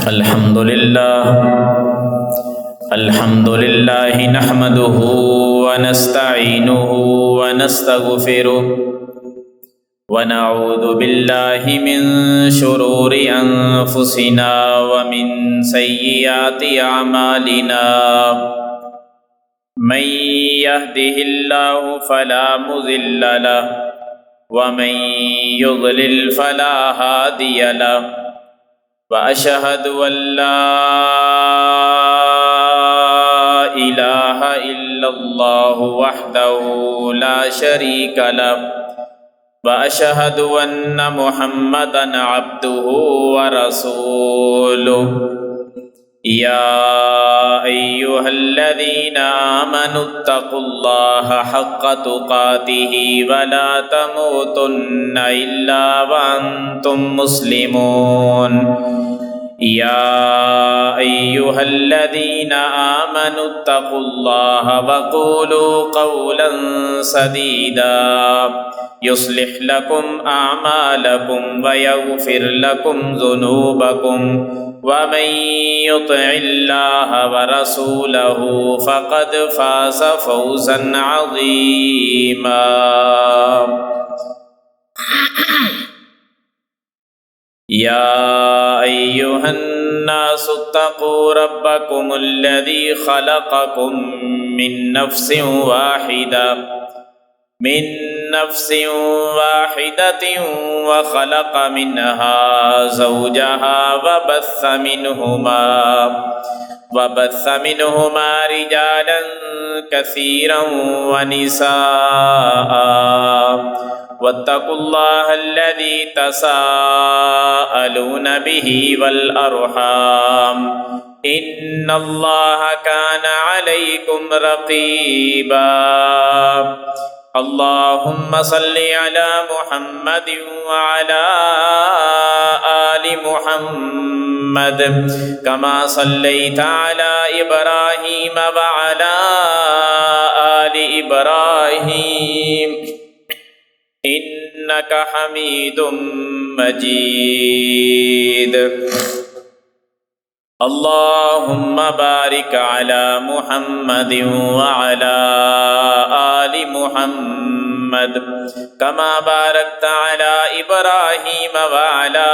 الحمد لله نحمده ونستعينه ونستغفره ونعوذ بالله من شرور أنفسنا ومن سيئات أعمالنا من يهده الله فلا مضل له ومن يضلل فلا هادي له وأشهد أن لا إله إلا الله وحده لا شريك له وأشهد أن محمدًا عبده ورسوله يا أيها الذين آمنوا اتقوا الله حق تقاته ولا تموتن إلا وأنتم مسلمون يا أيها الذين آمنوا اتقوا الله وقولوا قولا سديدا يصلح لكم أعمالكم ويغفر لكم ذنوبكم ومن يطع الله ورسوله فقد فاز فوزا عظيما يا أيها الناس اتقوا ربكم الذي خلقكم من نفس واحدة وخلق منها زوجها وبث منهما رجالا كثيرا ونساء واتقوا الله الذي تساءلون به والأرحام إن الله كان عليكم رقيبا اللهم صل على محمد وعلى آل محمد كما صليت على إبراهيم وعلى آل إبراهيم إنك حميد مجيد اللهم بارك على محمد وعلى آل محمد كما باركت على إبراهيم وعلى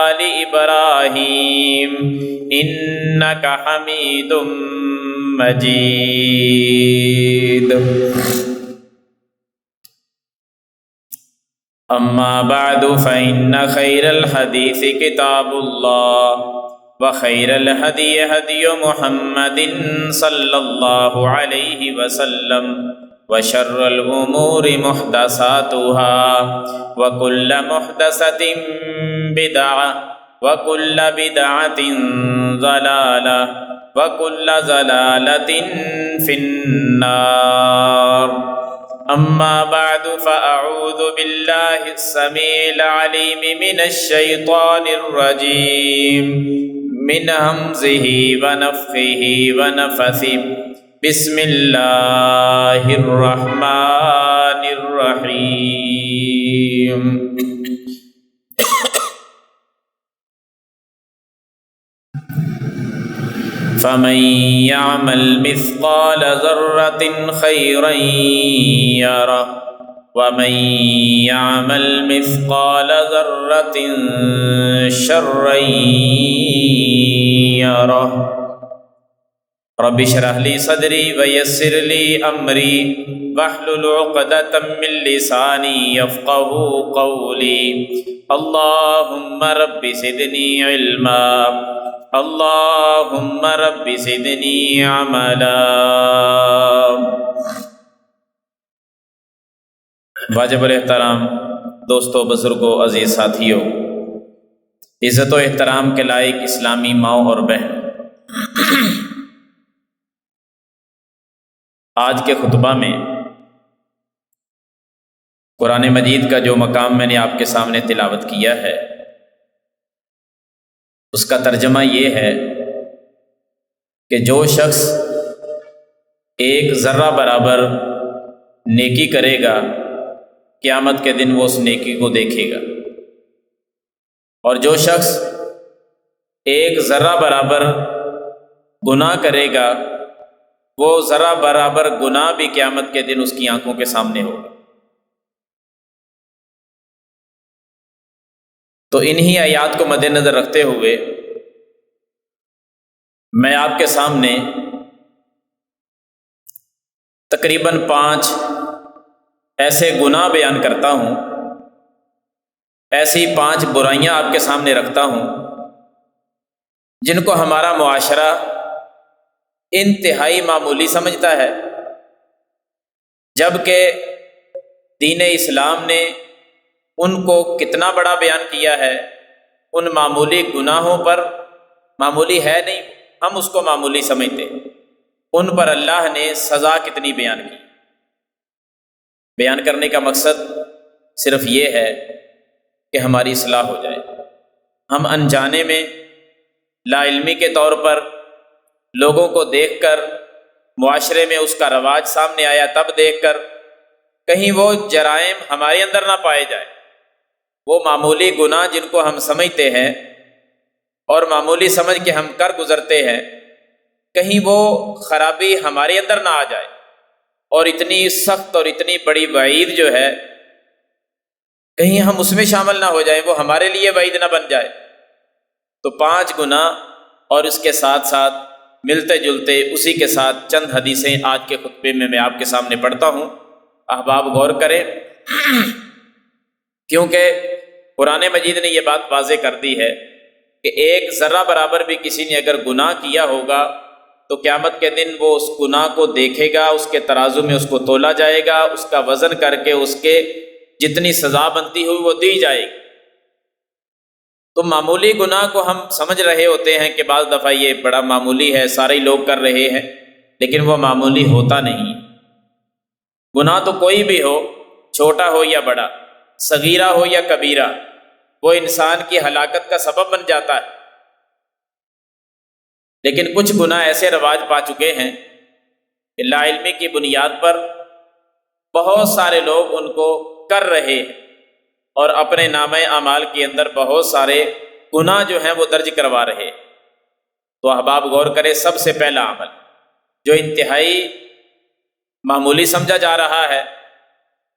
آل إبراهيم إنك حميد مجيد أما بعد فإن خير الحديث كتاب الله وخير الهدي هدي محمد صلى الله عليه وسلم وشر الأمور محدثاتها وكل محدثة بدعة وكل بدعة ضلالة وكل ضلالة في النار أما بعد فأعوذ بالله السميع العليم من الشيطان الرجيم من همزه ونفخه ونفثه بسم الله الرحمن الرحيم فمن يعمل مثقال ذرة خيرا يره ومن يعمل مثقال ذرة شرا يره رب اشرح لي صدري ويسر لي أمري واحلل عقدة من لساني يفقهوا قولي اللهم رب زدني علما اللهم رب زدنی عملا۔ واجب الاحترام دوستو، بزرگوں، عزیز ساتھیوں، عزت و احترام کے لائق اسلامی ماؤں اور بہن، آج کے خطبہ میں قرآن مجید کا جو مقام میں نے آپ کے سامنے تلاوت کیا ہے، اس کا ترجمہ یہ ہے کہ جو شخص ایک ذرہ برابر نیکی کرے گا، قیامت کے دن وہ اس نیکی کو دیکھے گا، اور جو شخص ایک ذرہ برابر گناہ کرے گا، وہ ذرہ برابر گناہ بھی قیامت کے دن اس کی آنکھوں کے سامنے ہوگا۔ تو انہی آیات کو مد نظر رکھتے ہوئے میں آپ کے سامنے تقریباً 5 ایسے گناہ بیان کرتا ہوں، ایسی 5 برائیاں آپ کے سامنے رکھتا ہوں جن کو ہمارا معاشرہ انتہائی معمولی سمجھتا ہے، جبکہ دین اسلام نے ان کو کتنا بڑا بیان کیا ہے۔ ان معمولی گناہوں پر، معمولی ہے نہیں، ہم اس کو معمولی سمجھتے، ان پر اللہ نے سزا کتنی بیان کی۔ بیان کرنے کا مقصد صرف یہ ہے کہ ہماری اصلاح ہو جائے۔ ہم انجانے میں، لا علمی کے طور پر لوگوں کو دیکھ کر، معاشرے میں اس کا رواج سامنے آیا تب دیکھ کر، کہیں وہ جرائم ہمارے اندر نہ پائے جائے، وہ معمولی گناہ جن کو ہم سمجھتے ہیں اور معمولی سمجھ کے ہم کر گزرتے ہیں، کہیں وہ خرابی ہمارے اندر نہ آ جائے، اور اتنی سخت اور اتنی بڑی وعید جو ہے کہیں ہم اس میں شامل نہ ہو جائیں، وہ ہمارے لیے وعید نہ بن جائے۔ تو 5 گناہ اور اس کے ساتھ ساتھ ملتے جلتے اسی کے ساتھ چند حدیثیں آج کے خطبے میں آپ کے سامنے پڑھتا ہوں، احباب غور کریں، کیونکہ قرآن مجید نے یہ بات واضح کر دی ہے کہ ایک ذرہ برابر بھی کسی نے اگر گناہ کیا ہوگا تو قیامت کے دن وہ اس گناہ کو دیکھے گا، اس کے ترازو میں اس کو تولا جائے گا، اس کا وزن کر کے اس کے جتنی سزا بنتی ہوئی وہ دی جائے گی۔ تو معمولی گناہ کو ہم سمجھ رہے ہوتے ہیں کہ بعض دفعہ یہ بڑا معمولی ہے، سارے لوگ کر رہے ہیں، لیکن وہ معمولی ہوتا نہیں۔ گناہ تو کوئی بھی ہو، چھوٹا ہو یا بڑا، صغیرہ ہو یا کبیرہ، وہ انسان کی ہلاکت کا سبب بن جاتا ہے۔ لیکن کچھ گناہ ایسے رواج پا چکے ہیں کہ لا علمی کی بنیاد پر بہت سارے لوگ ان کو کر رہے ہیں، اور اپنے نامہ اعمال کے اندر بہت سارے گناہ جو ہیں وہ درج کروا رہے ہیں۔ تو احباب غور کرے، سب سے پہلا عمل جو انتہائی معمولی سمجھا جا رہا ہے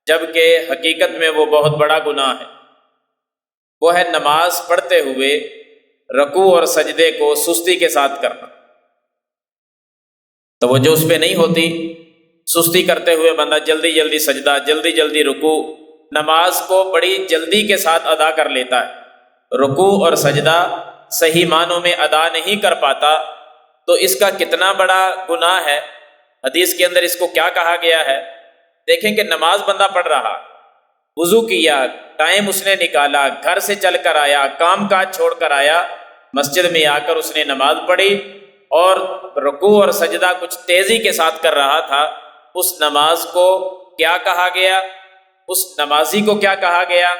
جبکہ حقیقت میں وہ بہت بڑا گناہ ہے، وہ ہے نماز پڑھتے ہوئے رکوع اور سجدے کو سستی کے ساتھ کرنا۔ توجہ اس پہ نہیں ہوتی، سستی کرتے ہوئے بندہ جلدی جلدی سجدہ، جلدی جلدی رکوع، نماز کو بڑی جلدی کے ساتھ ادا کر لیتا ہے، رکوع اور سجدہ صحیح معنوں میں ادا نہیں کر پاتا، تو اس کا کتنا بڑا گناہ ہے۔ حدیث کے اندر اس کو کیا کہا گیا ہے؟ دیکھیں کہ نماز بندہ پڑھ رہا، وضو کیا، ٹائم اس نے نکالا، گھر سے چل کر آیا، کام کاج چھوڑ کر آیا، مسجد میں آ کر اس نے نماز پڑھی اور رکوع اور سجدہ کچھ تیزی کے ساتھ کر رہا تھا، اس نماز کو کیا کہا گیا؟ اس نمازی کو کیا کہا گیا؟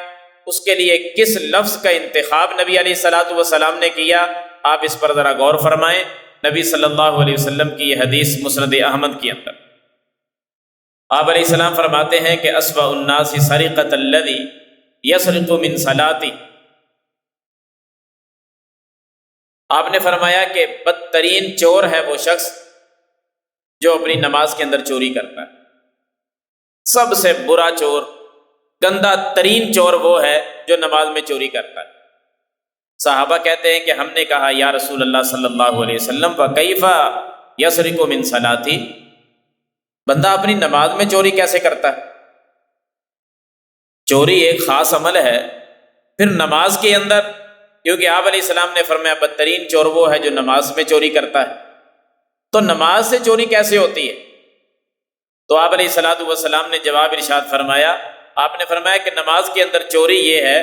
اس کے لیے کس لفظ کا انتخاب نبی علیہ الصلوۃ والسلام نے کیا؟ آپ اس پر ذرا غور فرمائیں۔ نبی صلی اللہ علیہ وسلم کی یہ حدیث مسند احمد کے اندر آپ علیہ السلام فرماتے ہیں کہ اسوأ الناس سرقۃ الذی یسرق من صلاتی، آپ نے فرمایا کہ بدترین چور ہے وہ شخص جو اپنی نماز کے اندر چوری کرتا ہے۔ سب سے برا چور، گندہ ترین چور وہ ہے جو نماز میں چوری کرتا ہے۔ صحابہ کہتے ہیں کہ ہم نے کہا یا رسول اللہ صلی اللہ علیہ وسلم فکیف یسرق من صلاتی، بندہ اپنی نماز میں چوری کیسے کرتا ہے؟ چوری ایک خاص عمل ہے، پھر نماز کے اندر، کیونکہ آپ علیہ السلام نے فرمایا بدترین چور وہ ہے جو نماز میں چوری کرتا ہے، تو نماز سے چوری کیسے ہوتی ہے؟ تو آپ علیہ الصلوۃ والسلام نے جواب ارشاد فرمایا، آپ نے فرمایا کہ نماز کے اندر چوری یہ ہے،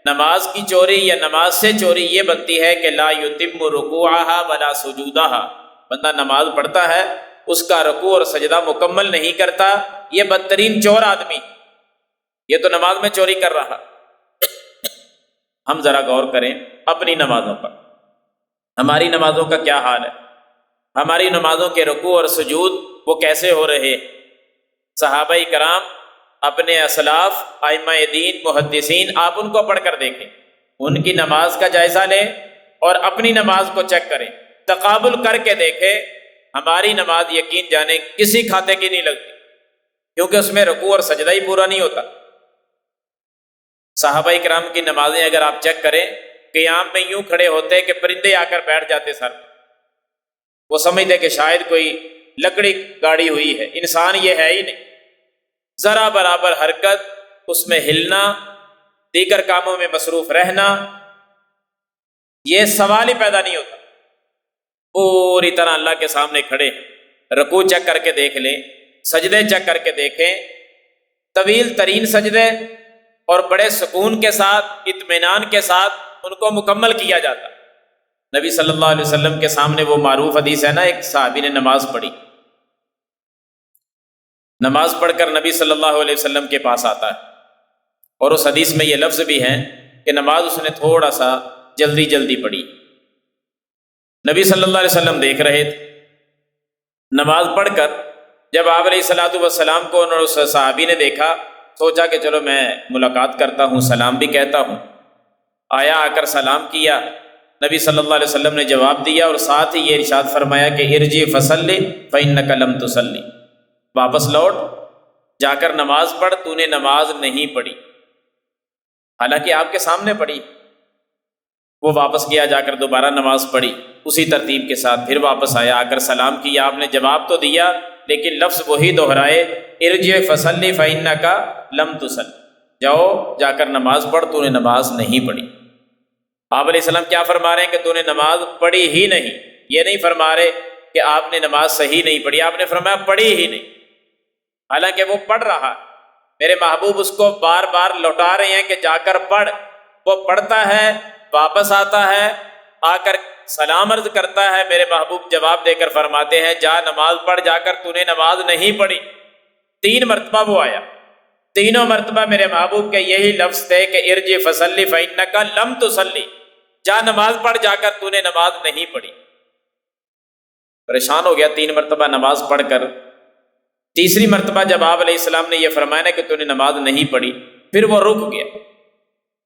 نماز کی چوری یا نماز سے چوری یہ بنتی ہے کہ لا یتم رکوعها ولا سجودها، بندہ نماز پڑھتا ہے، اس کا رکوع اور سجدہ مکمل نہیں کرتا، یہ بدترین چور آدمی، یہ تو نماز میں چوری کر رہا۔ ہم ذرا غور کریں اپنی نمازوں پر، ہماری نمازوں کا کیا حال ہے؟ ہماری نمازوں کے رکوع اور سجود وہ کیسے ہو رہے؟ صحابہ کرام، اپنے اسلاف، ائمہ دین، محدثین، آپ ان کو پڑھ کر دیکھیں، ان کی نماز کا جائزہ لیں اور اپنی نماز کو چیک کریں، تقابل کر کے دیکھیں، ہماری نماز یقین جانے کسی کھاتے کی نہیں لگتی، کیونکہ اس میں رکوع اور سجدہ ہی پورا نہیں ہوتا۔ صحابہ کرام کی نمازیں اگر آپ چیک کریں، قیام میں یوں کھڑے ہوتے کہ پرندے آ کر بیٹھ جاتے سر پہ، وہ سمجھتے کہ شاید کوئی لکڑی گاڑی ہوئی ہے، انسان یہ ہے ہی نہیں، ذرا برابر حرکت، اس میں ہلنا، دیگر کاموں میں مصروف رہنا، یہ سوال ہی پیدا نہیں ہوتا۔ پوری طرح اللہ کے سامنے کھڑے ہیں، رکوع چیک کر کے دیکھ لیں، سجدے چیک کر کے دیکھیں، طویل ترین سجدے اور بڑے سکون کے ساتھ، اطمینان کے ساتھ ان کو مکمل کیا جاتا۔ نبی صلی اللہ علیہ وسلم کے سامنے وہ معروف حدیث ہے نا، ایک صحابی نے نماز پڑھی، نماز پڑھ کر نبی صلی اللہ علیہ وسلم کے پاس آتا ہے، اور اس حدیث میں یہ لفظ بھی ہیں کہ نماز اس نے تھوڑا سا جلدی جلدی پڑھی۔ نبی صلی اللہ علیہ وسلم دیکھ رہے تھے، نماز پڑھ کر جب آپ علیہ الصلوۃ والسلام کو اور اس صحابی نے دیکھا، سوچا کہ چلو میں ملاقات کرتا ہوں، سلام بھی کہتا ہوں۔ آیا، آ کر سلام کیا، نبی صلی اللہ علیہ وسلم نے جواب دیا، اور ساتھ ہی یہ ارشاد فرمایا کہ ارجع فصلی فإنک لم تصلی، واپس لوٹ، جا کر نماز پڑھ، تو نے نماز نہیں پڑھی، حالانکہ آپ کے سامنے پڑھی۔ وہ واپس گیا، جا کر دوبارہ نماز پڑھی اسی ترتیب کے ساتھ، پھر واپس آیا، آ کر سلام کیا، آپ نے جواب تو دیا لیکن لفظ وہی دہرائے، ارجع فصلی فإنک لم تصلی، جاؤ جا کر نماز پڑھ، تو نے نماز نہیں پڑھی۔ آپ علیہ السلام کیا فرما رہے ہیں کہ تو نے نماز پڑھی ہی نہیں، یہ نہیں فرما رہے کہ آپ نے نماز صحیح نہیں پڑھی، آپ نے فرمایا پڑھی ہی نہیں، حالانکہ وہ پڑھ رہا، میرے محبوب اس کو بار بار لوٹا رہے ہیں کہ جا کر پڑھ۔ وہ پڑھتا ہے، واپس آتا ہے، آ کر سلام عرض کرتا ہے، میرے محبوب جواب دے کر فرماتے ہیں جا نماز پڑھ، جا کر تو نے نماز نہیں پڑھی۔ 3 مرتبہ وہ آیا، تینوں مرتبہ میرے محبوب کے یہی لفظ تھے کہ ارجع فصلی فإنک لم تصلی، جا نماز پڑھ، جا کر تو نے نماز نہیں پڑھی۔ پریشان ہو گیا 3 مرتبہ نماز پڑھ کر۔ تیسری مرتبہ جب آپ علیہ السلام نے یہ فرمایا نا کہ تو نے نماز نہیں پڑھی، پھر وہ رک گیا،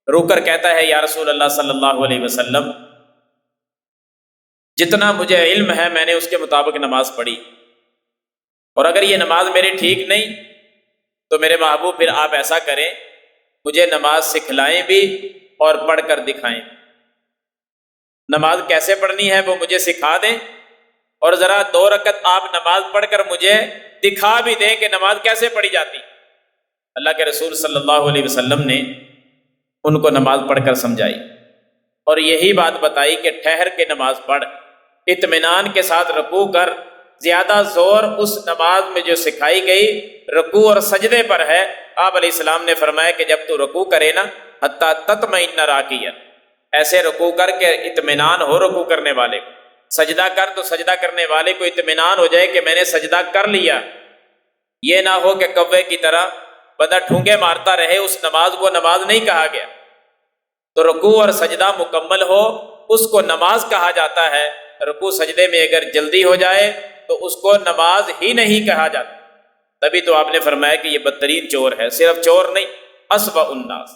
رک کر کہتا ہے یا رسول اللہ صلی اللہ علیہ وسلم، جتنا مجھے علم ہے میں نے اس کے مطابق نماز پڑھی، اور اگر یہ نماز میری ٹھیک نہیں تو میرے محبوب پھر آپ ایسا کریں، مجھے نماز سکھلائیں بھی اور پڑھ کر دکھائیں، نماز کیسے پڑھنی ہے وہ مجھے سکھا دیں، اور ذرا 2 رکعت آپ نماز پڑھ کر مجھے دکھا بھی دیں کہ نماز کیسے پڑھی جاتی۔ اللہ کے رسول صلی اللہ علیہ وسلم نے ان کو نماز پڑھ کر سمجھائی، اور یہی بات بتائی کہ ٹھہر کے نماز پڑھ، اطمینان کے ساتھ رکوع کر، زیادہ زور اس نماز میں جو سکھائی گئی رکوع اور سجدے پر ہے۔ آپ علیہ السلام نے فرمایا کہ جب تو رکوع کرے نا، حتیٰ تطمئن راکعا، ایسے رکوع کر کے اطمینان ہو رکوع کرنے والے کو، سجدہ کر تو سجدہ کرنے والے کو اطمینان ہو جائے کہ میں نے سجدہ کر لیا، یہ نہ ہو کہ کوے کی طرح بندہ ٹھونگے مارتا رہے، اس نماز کو نماز نہیں کہا گیا۔ تو رکوع اور سجدہ مکمل ہو اس کو نماز کہا جاتا ہے، رکوع سجدے میں اگر جلدی ہو جائے تو اس کو نماز ہی نہیں کہا جاتا۔ تبھی تو آپ نے فرمایا کہ یہ بدترین چور ہے، صرف چور نہیں، اسوأ الناس،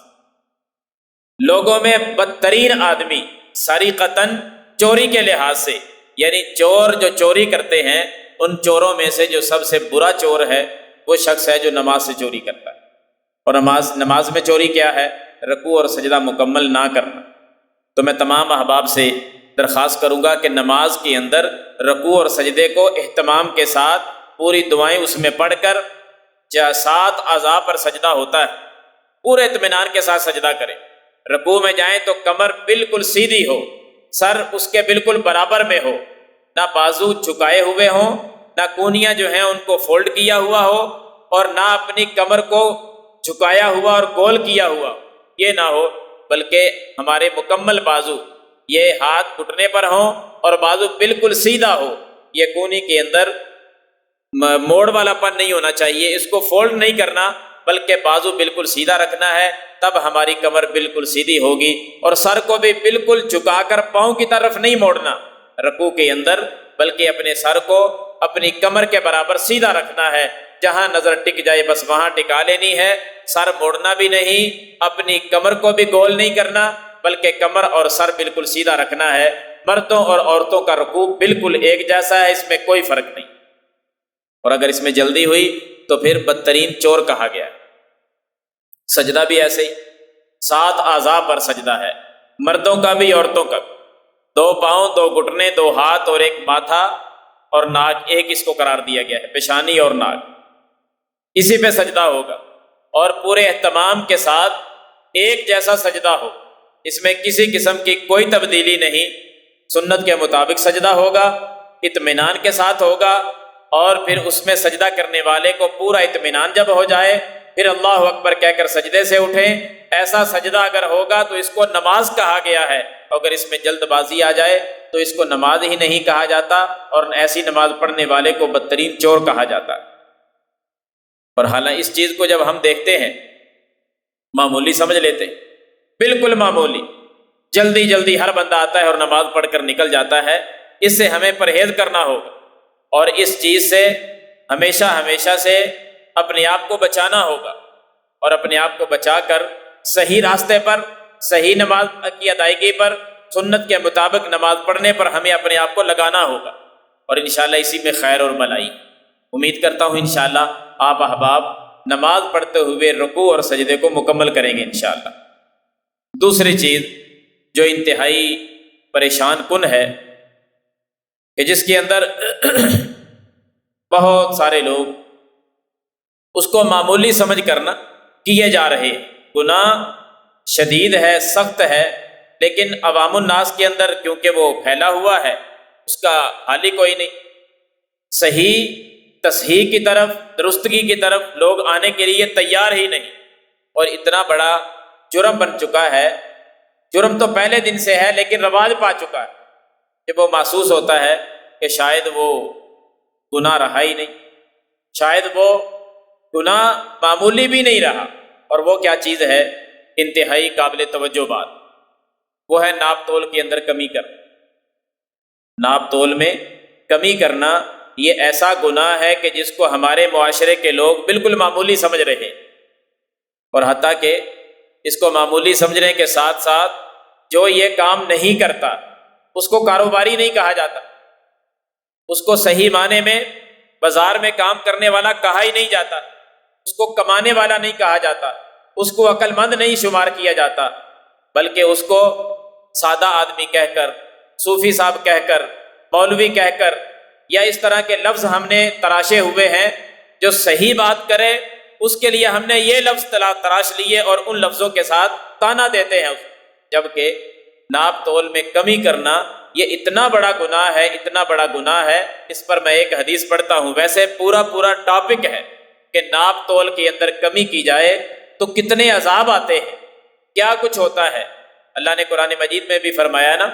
لوگوں میں بدترین آدمی، سریقتاً، چوری کے لحاظ سے، یعنی چور جو چوری کرتے ہیں ان چوروں میں سے جو سب سے برا چور ہے وہ شخص ہے جو نماز سے چوری کرتا ہے۔ اور نماز میں چوری کیا ہے؟ رکوع اور سجدہ مکمل نہ کرنا۔ تو میں تمام احباب سے درخواست کروں گا کہ نماز کے اندر رکوع اور سجدے کو اہتمام کے ساتھ پوری دعائیں اس میں پڑھ کر، 7 اعضاء پر سجدہ ہوتا ہے، پورے اطمینان کے ساتھ سجدہ کریں۔ رکوع میں جائیں تو کمر بالکل سیدھی ہو، سر اس کے بالکل برابر میں ہو، نہ بازو جھکائے ہوئے ہوں، نہ کونیاں جو ہیں ان کو فولڈ کیا ہوا ہو، اور نہ اپنی کمر کو جھکایا ہوا اور گول کیا ہوا، یہ نہ ہو، بلکہ ہمارے مکمل بازو یہ ہاتھ گھٹنے پر ہوں اور بازو بالکل سیدھا ہو، یہ کونی کے اندر موڑ والا پن نہیں ہونا چاہیے، اس کو فولڈ نہیں کرنا بلکہ بازو بالکل سیدھا رکھنا ہے، تب ہماری کمر بالکل سیدھی ہوگی، اور سر کو بھی بالکل جھکا کر پاؤں کی طرف نہیں موڑنا رکوع کے اندر، بلکہ اپنے سر کو اپنی کمر کے برابر سیدھا رکھنا ہے، جہاں نظر ٹک جائے بس وہاں ٹکا لینی ہے، سر موڑنا بھی نہیں، اپنی کمر کو بھی گول نہیں کرنا، بلکہ کمر اور سر بالکل سیدھا رکھنا ہے۔ مردوں اور عورتوں کا رکوع بالکل ایک جیسا ہے، اس میں کوئی فرق نہیں، اور اگر اس میں جلدی ہوئی تو پھر بدترین چور کہا گیا۔ سجدہ بھی ایسے ہی 7 اعضاء پر سجدہ ہے، مردوں کا بھی عورتوں کا بھی، 2 پاؤں، 2 گھٹنے، 2 ہاتھ اور 1 ماتھا اور ناک، ایک اس کو قرار دیا گیا ہے، پیشانی اور ناک، اسی پہ سجدہ ہوگا، اور پورے اہتمام کے ساتھ ایک جیسا سجدہ ہو، اس میں کسی قسم کی کوئی تبدیلی نہیں، سنت کے مطابق سجدہ ہوگا، اطمینان کے ساتھ ہوگا، اور پھر اس میں سجدہ کرنے والے کو پورا اطمینان جب ہو جائے پھر اللہ اکبر کہہ کر سجدے سے اٹھیں۔ ایسا سجدہ اگر ہوگا تو اس کو نماز کہا گیا ہے، اگر اس میں جلد بازی آ جائے تو اس کو نماز ہی نہیں کہا جاتا، اور ایسی نماز پڑھنے والے کو بدترین چور کہا جاتا ہے۔ اور حالانکہ اس چیز کو جب ہم دیکھتے ہیں معمولی سمجھ لیتے ہیں، بالکل معمولی، جلدی جلدی ہر بندہ آتا ہے اور نماز پڑھ کر نکل جاتا ہے، اس سے ہمیں پرہیز کرنا ہوگا، اور اس چیز سے ہمیشہ سے اپنے آپ کو بچانا ہوگا، اور اپنے آپ کو بچا کر صحیح راستے پر، صحیح نماز کی ادائیگی پر، سنت کے مطابق نماز پڑھنے پر ہمیں اپنے آپ کو لگانا ہوگا، اور انشاءاللہ اسی میں خیر اور بھلائی۔ امید کرتا ہوں انشاءاللہ آپ احباب نماز پڑھتے ہوئے رکوع اور سجدے کو مکمل کریں گے انشاءاللہ۔ دوسری چیز جو انتہائی پریشان کن ہے کہ جس کے اندر بہت سارے لوگ اس کو معمولی سمجھ کر نہ کیے جا رہے، گناہ شدید ہے، سخت ہے، لیکن عوام الناس کے اندر کیونکہ وہ پھیلا ہوا ہے اس کا حال ہی کوئی نہیں، تصحیح کی طرف، درستگی کی طرف لوگ آنے کے لیے تیار ہی نہیں، اور اتنا بڑا جرم بن چکا ہے، جرم تو پہلے دن سے ہے لیکن رواج پا چکا ہے، جب وہ محسوس ہوتا ہے کہ شاید وہ گناہ رہا ہی نہیں، شاید وہ گناہ معمولی بھی نہیں رہا، اور وہ کیا چیز ہے؟ انتہائی قابل توجہ بات، وہ ہے ناپ تول کے اندر کمی کرنا۔ ناپ تول میں کمی کرنا یہ ایسا گناہ ہے کہ جس کو ہمارے معاشرے کے لوگ بالکل معمولی سمجھ رہے ہیں، اور حتیٰ کہ اس کو معمولی سمجھنے کے ساتھ ساتھ جو یہ کام نہیں کرتا اس کو کاروباری نہیں کہا جاتا، اس کو صحیح معنی میں بازار میں کام کرنے والا کہا ہی نہیں جاتا، اس کو کمانے والا نہیں کہا جاتا، اس کو عقل مند نہیں شمار کیا جاتا، بلکہ اس کو سادہ آدمی کہہ کر، صوفی صاحب کہہ کر، مولوی کہہ کر، یا اس طرح کے لفظ ہم نے تراشے ہوئے ہیں، جو صحیح بات کرے اس کے لیے ہم نے یہ لفظ تراش لیے اور ان لفظوں کے ساتھ تانا دیتے ہیں، جبکہ ناپ تول میں کمی کرنا یہ اتنا بڑا گناہ ہے، اتنا بڑا گناہ ہے، اس پر میں ایک حدیث پڑھتا ہوں۔ ویسے پورا ٹاپک ہے کہ ناپ تول کے اندر کمی کی جائے تو کتنے عذاب آتے ہیں، کیا کچھ ہوتا ہے۔ اللہ نے قرآن مجید میں بھی فرمایا نا،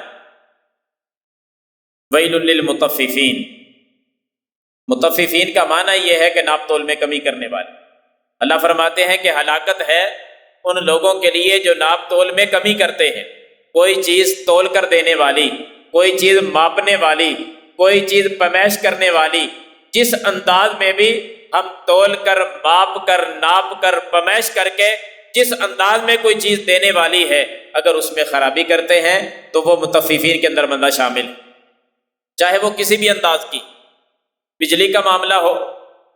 ویل للمطففین، مطففین کا معنی یہ ہے کہ ناپ تول میں کمی کرنے والے۔ اللہ فرماتے ہیں کہ ہلاکت ہے ان لوگوں کے لیے جو ناپ تول میں کمی کرتے ہیں، کوئی چیز تول کر دینے والی، کوئی چیز ماپنے والی، کوئی چیز پیمائش کرنے والی، جس انداز میں بھی ہم تول کر، ماپ کر، ناپ کر، پیمائش کر کے جس انداز میں کوئی چیز دینے والی ہے، اگر اس میں خرابی کرتے ہیں تو وہ مطففین کے اندر بندہ شامل ہے، چاہے وہ کسی بھی انداز کی، بجلی کا معاملہ ہو،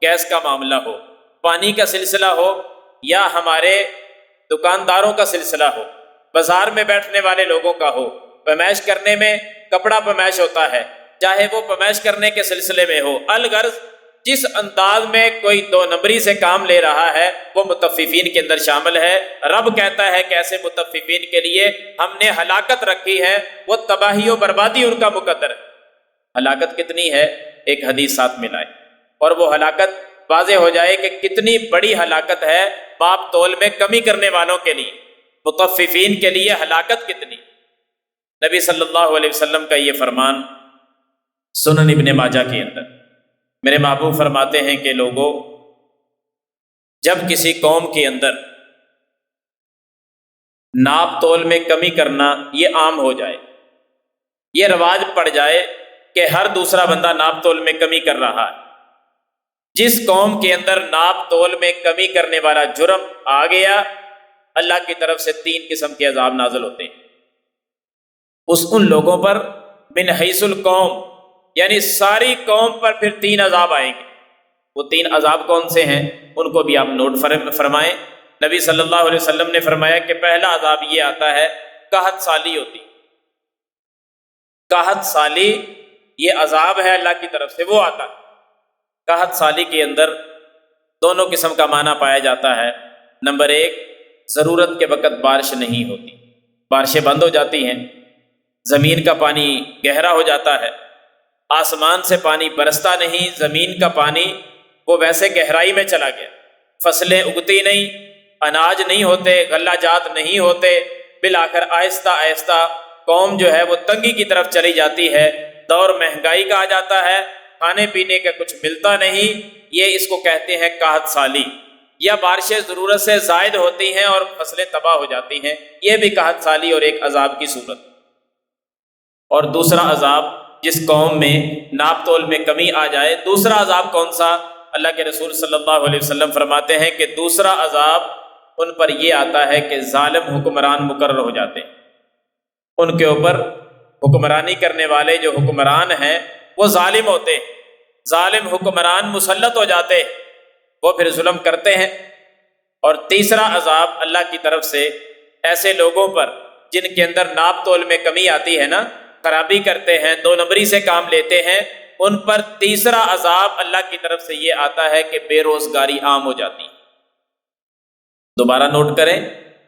گیس کا معاملہ ہو، پانی کا سلسلہ ہو، یا ہمارے دکانداروں کا سلسلہ ہو، بازار میں بیٹھنے والے لوگوں کا ہو، پیمائش کرنے میں کپڑا پیمائش ہوتا ہے، چاہے وہ پیمائش کرنے کے سلسلے میں ہو، الغرض جس انداز میں کوئی 2 نمبری سے کام لے رہا ہے وہ مطففین کے اندر شامل ہے۔ رب کہتا ہے کہ ایسے مطففین کے لیے ہم نے ہلاکت رکھی ہے، وہ تباہی و بربادی ان کا مقدر ہے۔ ہلاکت کتنی ہے؟ ایک حدیث ساتھ ملائے اور وہ ہلاکت واضح ہو جائے کہ کتنی بڑی ہلاکت ہے ماپ تول میں کمی کرنے والوں کے لیے، مطففین کے لیے ہلاکت کتنی۔ نبی صلی اللہ علیہ وسلم کا یہ فرمان سنن ابن ماجہ کے اندر، میرے محبوب فرماتے ہیں کہ لوگوں، جب کسی قوم کے اندر ناپ تول میں کمی کرنا یہ عام ہو جائے، یہ رواج پڑ جائے کہ ہر دوسرا بندہ ناپ تول میں کمی کر رہا ہے، جس قوم کے اندر ناپ تول میں کمی کرنے والا جرم آ گیا، اللہ کی طرف سے 3 قسم کے عذاب نازل ہوتے ہیں۔ ان لوگوں پر من حیث القوم، یعنی ساری قوم پر پھر 3 عذاب آئیں گے۔ وہ 3 عذاب کون سے ہیں ان کو بھی آپ نوٹ فرمائیں۔ نبی صلی اللہ علیہ وسلم نے فرمایا کہ پہلا عذاب یہ آتا ہے، قحط سالی ہوتی۔ قحط سالی یہ عذاب ہے اللہ کی طرف سے، وہ آتا ہے۔ قحط سالی کے اندر دونوں قسم کا معنی پایا جاتا ہے۔ نمبر 1، ضرورت کے وقت بارش نہیں ہوتی، بارشیں بند ہو جاتی ہیں، زمین کا پانی گہرا ہو جاتا ہے، آسمان سے پانی برستا نہیں، زمین کا پانی وہ ویسے گہرائی میں چلا گیا، فصلیں اگتی نہیں، اناج نہیں ہوتے، غلہ جات نہیں ہوتے، بالآخر آہستہ آہستہ قوم جو ہے وہ تنگی کی طرف چلی جاتی ہے، دور مہنگائی کا آ جاتا ہے، کھانے پینے کا کچھ ملتا نہیں۔ یہ اس کو کہتے ہیں قحط سالی، یا بارشیں ضرورت سے زائد ہوتی ہیں اور فصلیں تباہ ہو جاتی ہیں، یہ بھی قحط سالی اور ایک عذاب کی صورت۔ اور دوسرا عذاب جس قوم میں ناپ تول میں کمی آ جائے، دوسرا عذاب کون سا؟ اللہ کے رسول صلی اللہ علیہ وسلم فرماتے ہیں کہ دوسرا عذاب ان پر یہ آتا ہے کہ ظالم حکمران مقرر ہو جاتے ہیں، ان کے اوپر حکمرانی کرنے والے جو حکمران ہیں وہ ظالم ہوتے ہیں، ظالم حکمران مسلط ہو جاتے ہیں، وہ پھر ظلم کرتے ہیں۔ اور تیسرا عذاب اللہ کی طرف سے ایسے لوگوں پر جن کے اندر ناپ تول میں کمی آتی ہے نا، خرابی کرتے ہیں، 2 نمبری سے کام لیتے ہیں، ان پر تیسرا عذاب اللہ کی طرف سے یہ آتا ہے کہ بے روزگاری عام ہو جاتی ہے۔ دوبارہ نوٹ کریں،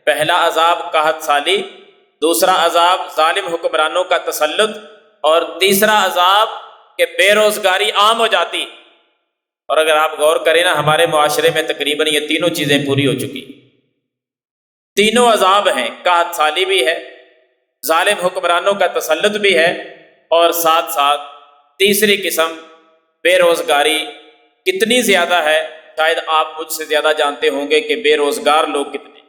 پہلا عذاب قحط سالی، دوسرا عذاب ظالم حکمرانوں کا تسلط، اور تیسرا عذاب کہ بے روزگاری عام ہو جاتی۔ اور اگر آپ غور کریں نا، ہمارے معاشرے میں تقریباً یہ تینوں چیزیں پوری ہو چکی، تینوں عذاب ہیں، قحط سالی بھی ہے، ظالم حکمرانوں کا تسلط بھی ہے، اور ساتھ ساتھ تیسری قسم بے روزگاری کتنی زیادہ ہے۔ شاید آپ مجھ سے زیادہ جانتے ہوں گے کہ بے روزگار لوگ کتنے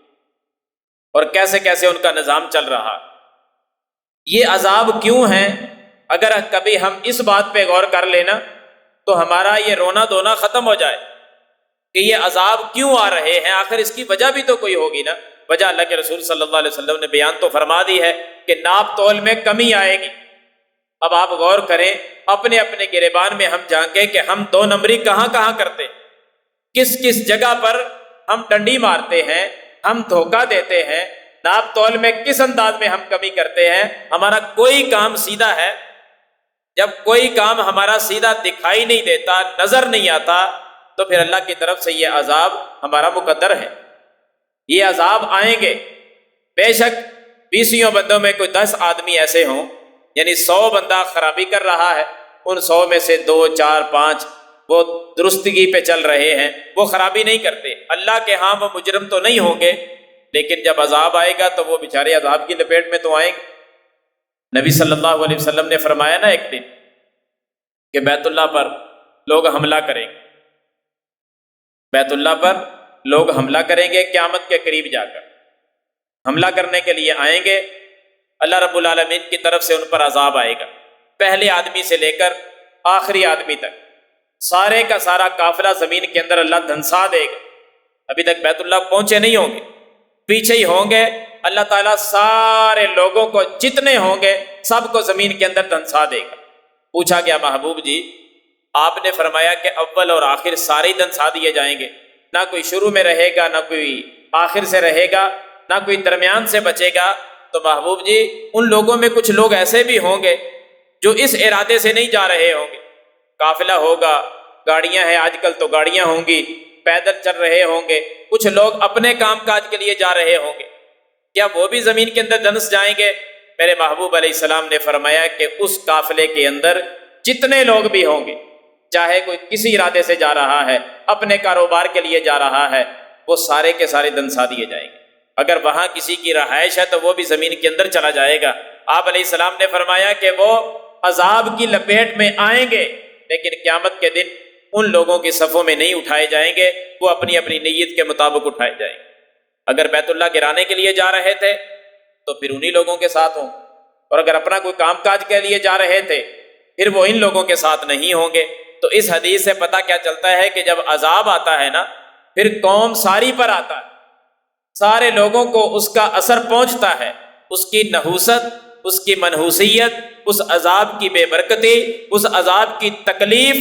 اور کیسے کیسے ان کا نظام چل رہا۔ یہ عذاب کیوں ہیں؟ اگر کبھی ہم اس بات پہ غور کر لینا تو ہمارا یہ رونا دھونا ختم ہو جائے کہ یہ عذاب کیوں آ رہے ہیں، آخر اس کی وجہ بھی تو کوئی ہوگی نا۔ وجہ اللہ کے رسول صلی اللہ علیہ وسلم نے بیان تو فرما دی ہے کہ ناپ تول میں کمی آئے گی۔ اب آپ غور کریں، اپنے اپنے گریبان میں ہم جھانکیں کہ ہم 2 نمبری کہاں کہاں کرتے ہیں، کس کس جگہ پر ہم ڈنڈی مارتے ہیں، ہم دھوکہ دیتے ہیں، ناپ تول میں کس انداز میں ہم کمی کرتے ہیں۔ ہمارا کوئی کام سیدھا ہے؟ جب کوئی کام ہمارا سیدھا دکھائی نہیں دیتا، نظر نہیں آتا، تو پھر اللہ کی طرف سے یہ عذاب ہمارا مقدر ہے۔ یہ عذاب آئیں گے، بے شک 20 بندوں میں کوئی 10 آدمی ایسے ہوں، یعنی 100 بندہ خرابی کر رہا ہے، ان 100 میں سے 2 4 5 وہ درستگی پہ چل رہے ہیں، وہ خرابی نہیں کرتے، اللہ کے ہاں وہ مجرم تو نہیں ہوں گے، لیکن جب عذاب آئے گا تو وہ بیچارے عذاب کی لپیٹ میں تو آئیں گے۔ نبی صلی اللہ علیہ وسلم نے فرمایا نا ایک دن کہ بیت اللہ پر لوگ حملہ کریں گے، بیت اللہ پر لوگ حملہ کریں گے، قیامت کے قریب جا کر حملہ کرنے کے لیے آئیں گے، اللہ رب العالمین کی طرف سے ان پر عذاب آئے گا، پہلے آدمی سے لے کر آخری آدمی تک سارے کا سارا قافلہ زمین کے اندر اللہ دھنسا دے گا۔ ابھی تک بیت اللہ پہنچے نہیں ہوں گے، پیچھے ہی ہوں گے، اللہ تعالیٰ سارے لوگوں کو جتنے ہوں گے سب کو زمین کے اندر دھنسا دے گا۔ پوچھا گیا محبوب جی آپ نے فرمایا کہ اول اور آخر سارے ہی دھنسا دیے جائیں گے، نہ کوئی شروع میں رہے گا، نہ کوئی آخر سے رہے گا، نہ کوئی درمیان سے بچے گا۔ تو محبوب جی ان لوگوں میں کچھ لوگ ایسے بھی ہوں گے جو اس ارادے سے نہیں جا رہے ہوں گے، قافلہ ہوگا، گاڑیاں ہیں آج کل تو گاڑیاں ہوں گی، پیدل چل رہے ہوں گے، کچھ لوگ اپنے کام کاج کے لیے جا رہے ہوں گے، کیا وہ بھی زمین کے اندر دھنس جائیں گے؟ میرے محبوب علیہ السلام نے فرمایا کہ اس قافلے کے اندر جتنے لوگ بھی ہوں گے، چاہے کوئی کسی ارادے سے جا رہا ہے، اپنے کاروبار کے لیے جا رہا ہے، وہ سارے کے سارے دھنسا دیے جائیں گے۔ اگر وہاں کسی کی رہائش ہے تو وہ بھی زمین کے اندر چلا جائے گا۔ آپ علیہ السلام نے فرمایا کہ وہ عذاب کی لپیٹ میں آئیں گے، لیکن قیامت کے دن ان لوگوں کی صفوں میں نہیں اٹھائے جائیں گے، وہ اپنی اپنی نیت کے مطابق اٹھائے جائیں گے۔ اگر بیت اللہ گرانے کے لیے جا رہے تھے تو پھر انہی لوگوں کے ساتھ ہوں، اور اگر اپنا کوئی کام کاج کے لیے جا رہے تھے پھر وہ ان لوگوں کے ساتھ نہیں ہوں گے۔ تو اس حدیث سے پتہ کیا چلتا ہے کہ جب عذاب آتا ہے نا پھر قوم ساری پر آتا ہے، سارے لوگوں کو اس کا اثر پہنچتا ہے، اس کی نحوست، اس کی منحوسیت، اس عذاب کی بے برکتی، اس عذاب کی تکلیف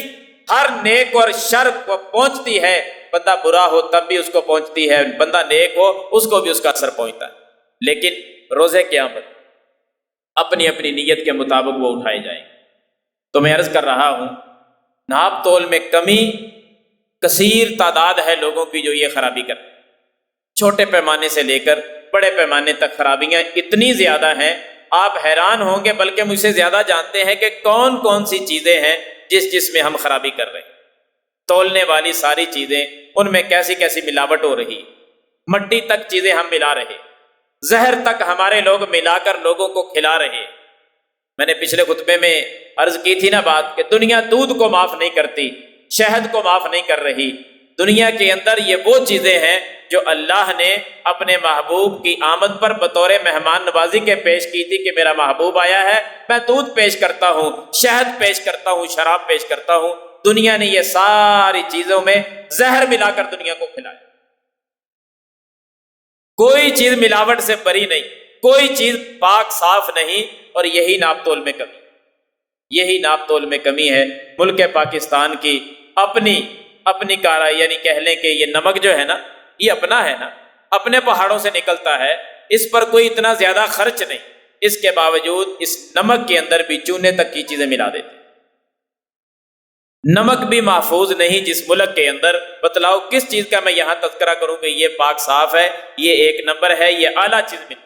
ہر نیک اور شر کو پہنچتی ہے۔ بندہ برا ہو تب بھی اس کو پہنچتی ہے، بندہ نیک ہو اس کو بھی اس کا اثر پہنچتا ہے، لیکن روزے قیامت اپنی اپنی نیت کے مطابق وہ اٹھائے جائیں۔ تو میں عرض کر رہا ہوں، ناپ تول میں کمی، کثیر تعداد ہے لوگوں کی جو یہ خرابی کرتے ہیں، چھوٹے پیمانے سے لے کر بڑے پیمانے تک خرابیاں اتنی زیادہ ہیں، آپ حیران ہوں گے، بلکہ مجھ سے زیادہ جانتے ہیں کہ کون کون سی چیزیں ہیں جس میں ہم خرابی کر رہے ہیں۔ تولنے والی ساری چیزیں، ان میں کیسی کیسی ملاوٹ ہو رہی، مٹی تک چیزیں ہم ملا رہے، زہر تک ہمارے لوگ ملا کر لوگوں کو کھلا رہے۔ میں نے پچھلے خطبے میں عرض کی تھی نا بات، کہ دنیا دودھ کو معاف نہیں کرتی، شہد کو معاف نہیں کر رہی۔ دنیا کے اندر یہ وہ چیزیں ہیں جو اللہ نے اپنے محبوب کی آمد پر بطور مہمان نوازی کے پیش کی تھی، کہ میرا محبوب آیا ہے، میں دودھ پیش کرتا ہوں، شہد پیش کرتا ہوں، شراب پیش کرتا ہوں۔ دنیا نے یہ ساری چیزوں میں زہر ملا کر دنیا کو کھلایا، کوئی چیز ملاوٹ سے بری نہیں، کوئی چیز پاک صاف نہیں، اور یہی ناپ تول میں کمی، یہی ناپ تول میں کمی ہے۔ ملک پاکستان کی اپنی کارا، یعنی کہہ لیں کہ یہ نمک جو ہے نا، یہ اپنا ہے نا، اپنے پہاڑوں سے نکلتا ہے، اس پر کوئی اتنا زیادہ خرچ نہیں، اس کے باوجود اس نمک کے اندر بھی چونے تک کی چیزیں ملا دیتے ہیں۔ نمک بھی محفوظ نہیں جس ملک کے اندر، بتلاؤ کس چیز کا میں یہاں تذکرہ کروں کہ یہ پاک صاف ہے، یہ ایک نمبر ہے، یہ اعلیٰ چیز ملی۔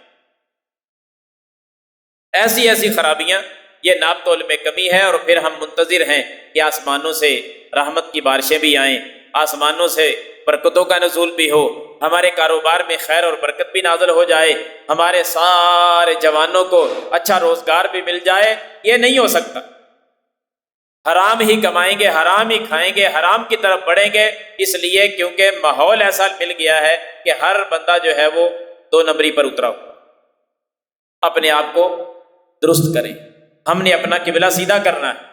ایسی ایسی خرابیاں، یہ ناپ تول میں کمی ہے، اور پھر ہم منتظر ہیں کہ آسمانوں سے رحمت کی بارشیں بھی آئیں، آسمانوں سے برکتوں کا نزول بھی ہو، ہمارے کاروبار میں خیر اور برکت بھی نازل ہو جائے، ہمارے سارے جوانوں کو اچھا روزگار بھی مل جائے۔ یہ نہیں ہو سکتا، حرام ہی کمائیں گے، حرام ہی کھائیں گے، حرام کی طرف بڑھیں گے، اس لیے کیونکہ ماحول ایسا مل گیا ہے کہ ہر بندہ جو ہے وہ دو نمبری پر اترا ہوا۔ اپنے آپ کو درست کریں، ہم نے اپنا قبلہ سیدھا کرنا ہے،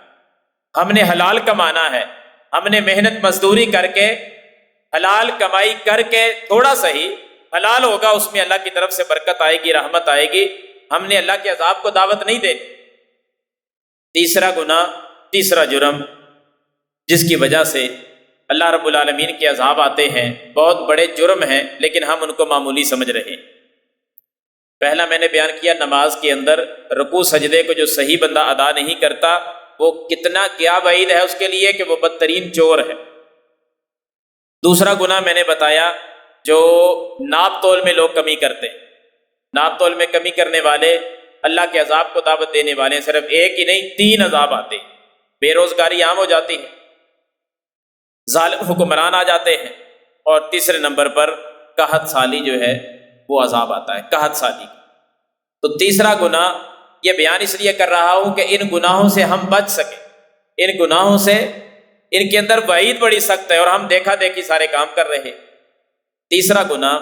ہم نے حلال کمانا ہے، ہم نے محنت مزدوری کر کے، حلال کمائی کر کے، تھوڑا سا ہی حلال ہوگا، اس میں اللہ کی طرف سے برکت آئے گی، رحمت آئے گی۔ ہم نے اللہ کے عذاب کو دعوت نہیں دینی۔ تیسرا گناہ، تیسرا جرم جس کی وجہ سے اللہ رب العالمین کے عذاب آتے ہیں، بہت بڑے جرم ہیں، لیکن ہم ان کو معمولی سمجھ رہے ہیں۔ پہلا میں نے بیان کیا، نماز کے اندر رکوع سجدے کو جو صحیح بندہ ادا نہیں کرتا، وہ کتنا کیا وعید ہے اس کے لیے کہ وہ بدترین چور ہے۔ دوسرا گناہ میں نے بتایا، جو ناپ تول میں لوگ کمی کرتے ہیں، ناپ تول میں کمی کرنے والے، اللہ کے عذاب کو دعوت دینے والے، صرف ایک ہی نہیں 3 عذاب آتے ہیں۔ بے روزگاری عام ہو جاتی ہے، ظالم حکمران آ جاتے ہیں، اور تیسرے نمبر پر قحط سالی جو ہے وہ عذاب آتا ہے، قحط سالی۔ تو تیسرا گناہ یہ بیان اس لیے کر رہا ہوں کہ ان گناہوں سے ہم بچ سکیں، ان گناہوں سے، ان کے اندر وعید بڑی سخت ہے، اور ہم دیکھا دیکھی سارے کام کر رہے۔ تیسرا گناہ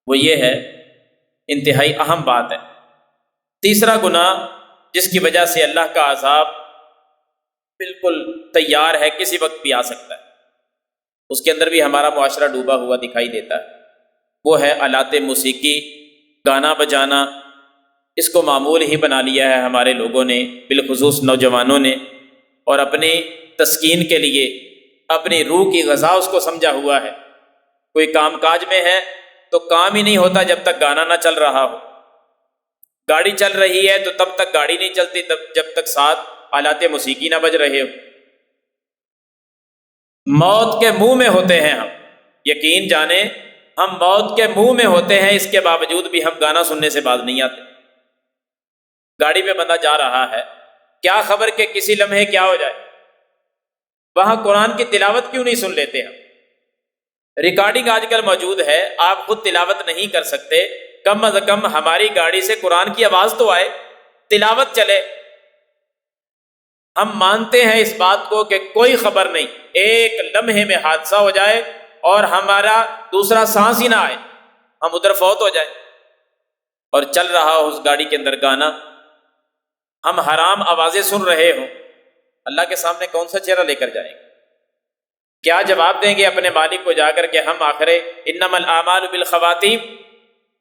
وہ یہ ہے، انتہائی اہم بات ہے، تیسرا گناہ جس کی وجہ سے اللہ کا عذاب بالکل تیار ہے، کسی وقت بھی آ سکتا ہے، اس کے اندر بھی ہمارا معاشرہ ڈوبا ہوا دکھائی دیتا ہے، وہ ہے آلات موسیقی، گانا بجانا۔ اس کو معمول ہی بنا لیا ہے ہمارے لوگوں نے، بالخصوص نوجوانوں نے، اور اپنی تسکین کے لیے، اپنی روح کی غذا اس کو سمجھا ہوا ہے۔ کوئی کام کاج میں ہے تو کام ہی نہیں ہوتا جب تک گانا نہ چل رہا ہو، گاڑی چل رہی ہے تو تب تک گاڑی نہیں چلتی جب تک ساتھ آلات موسیقی نہ بج رہے ہو۔ موت کے منہ میں ہوتے ہیں ہم، یقین جانیں ہم موت کے منہ میں ہوتے ہیں، اس کے باوجود بھی ہم گانا سننے سے باز نہیں آتے۔ گاڑی پہ بندہ جا رہا ہے، کیا خبر کہ کسی لمحے کیا ہو جائے، وہاں قرآن کی تلاوت کیوں نہیں سن لیتے ہم؟ ریکارڈنگ آج کل موجود ہے، آپ خود تلاوت نہیں کر سکتے، کم از کم ہماری گاڑی سے قرآن کی آواز تو آئے، تلاوت چلے۔ ہم مانتے ہیں اس بات کو کہ کوئی خبر نہیں، ایک لمحے میں حادثہ ہو جائے اور ہمارا دوسرا سانس ہی نہ آئے، ہم ادھر فوت ہو جائیں، اور چل رہا ہو اس گاڑی کے اندر گانا، ہم حرام آوازیں سن رہے ہوں، اللہ کے سامنے کون سا چہرہ لے کر جائیں گے؟ کیا جواب دیں گے اپنے مالک کو جا کر کہ ہم آخرے انما الاعمال بالخواتیم،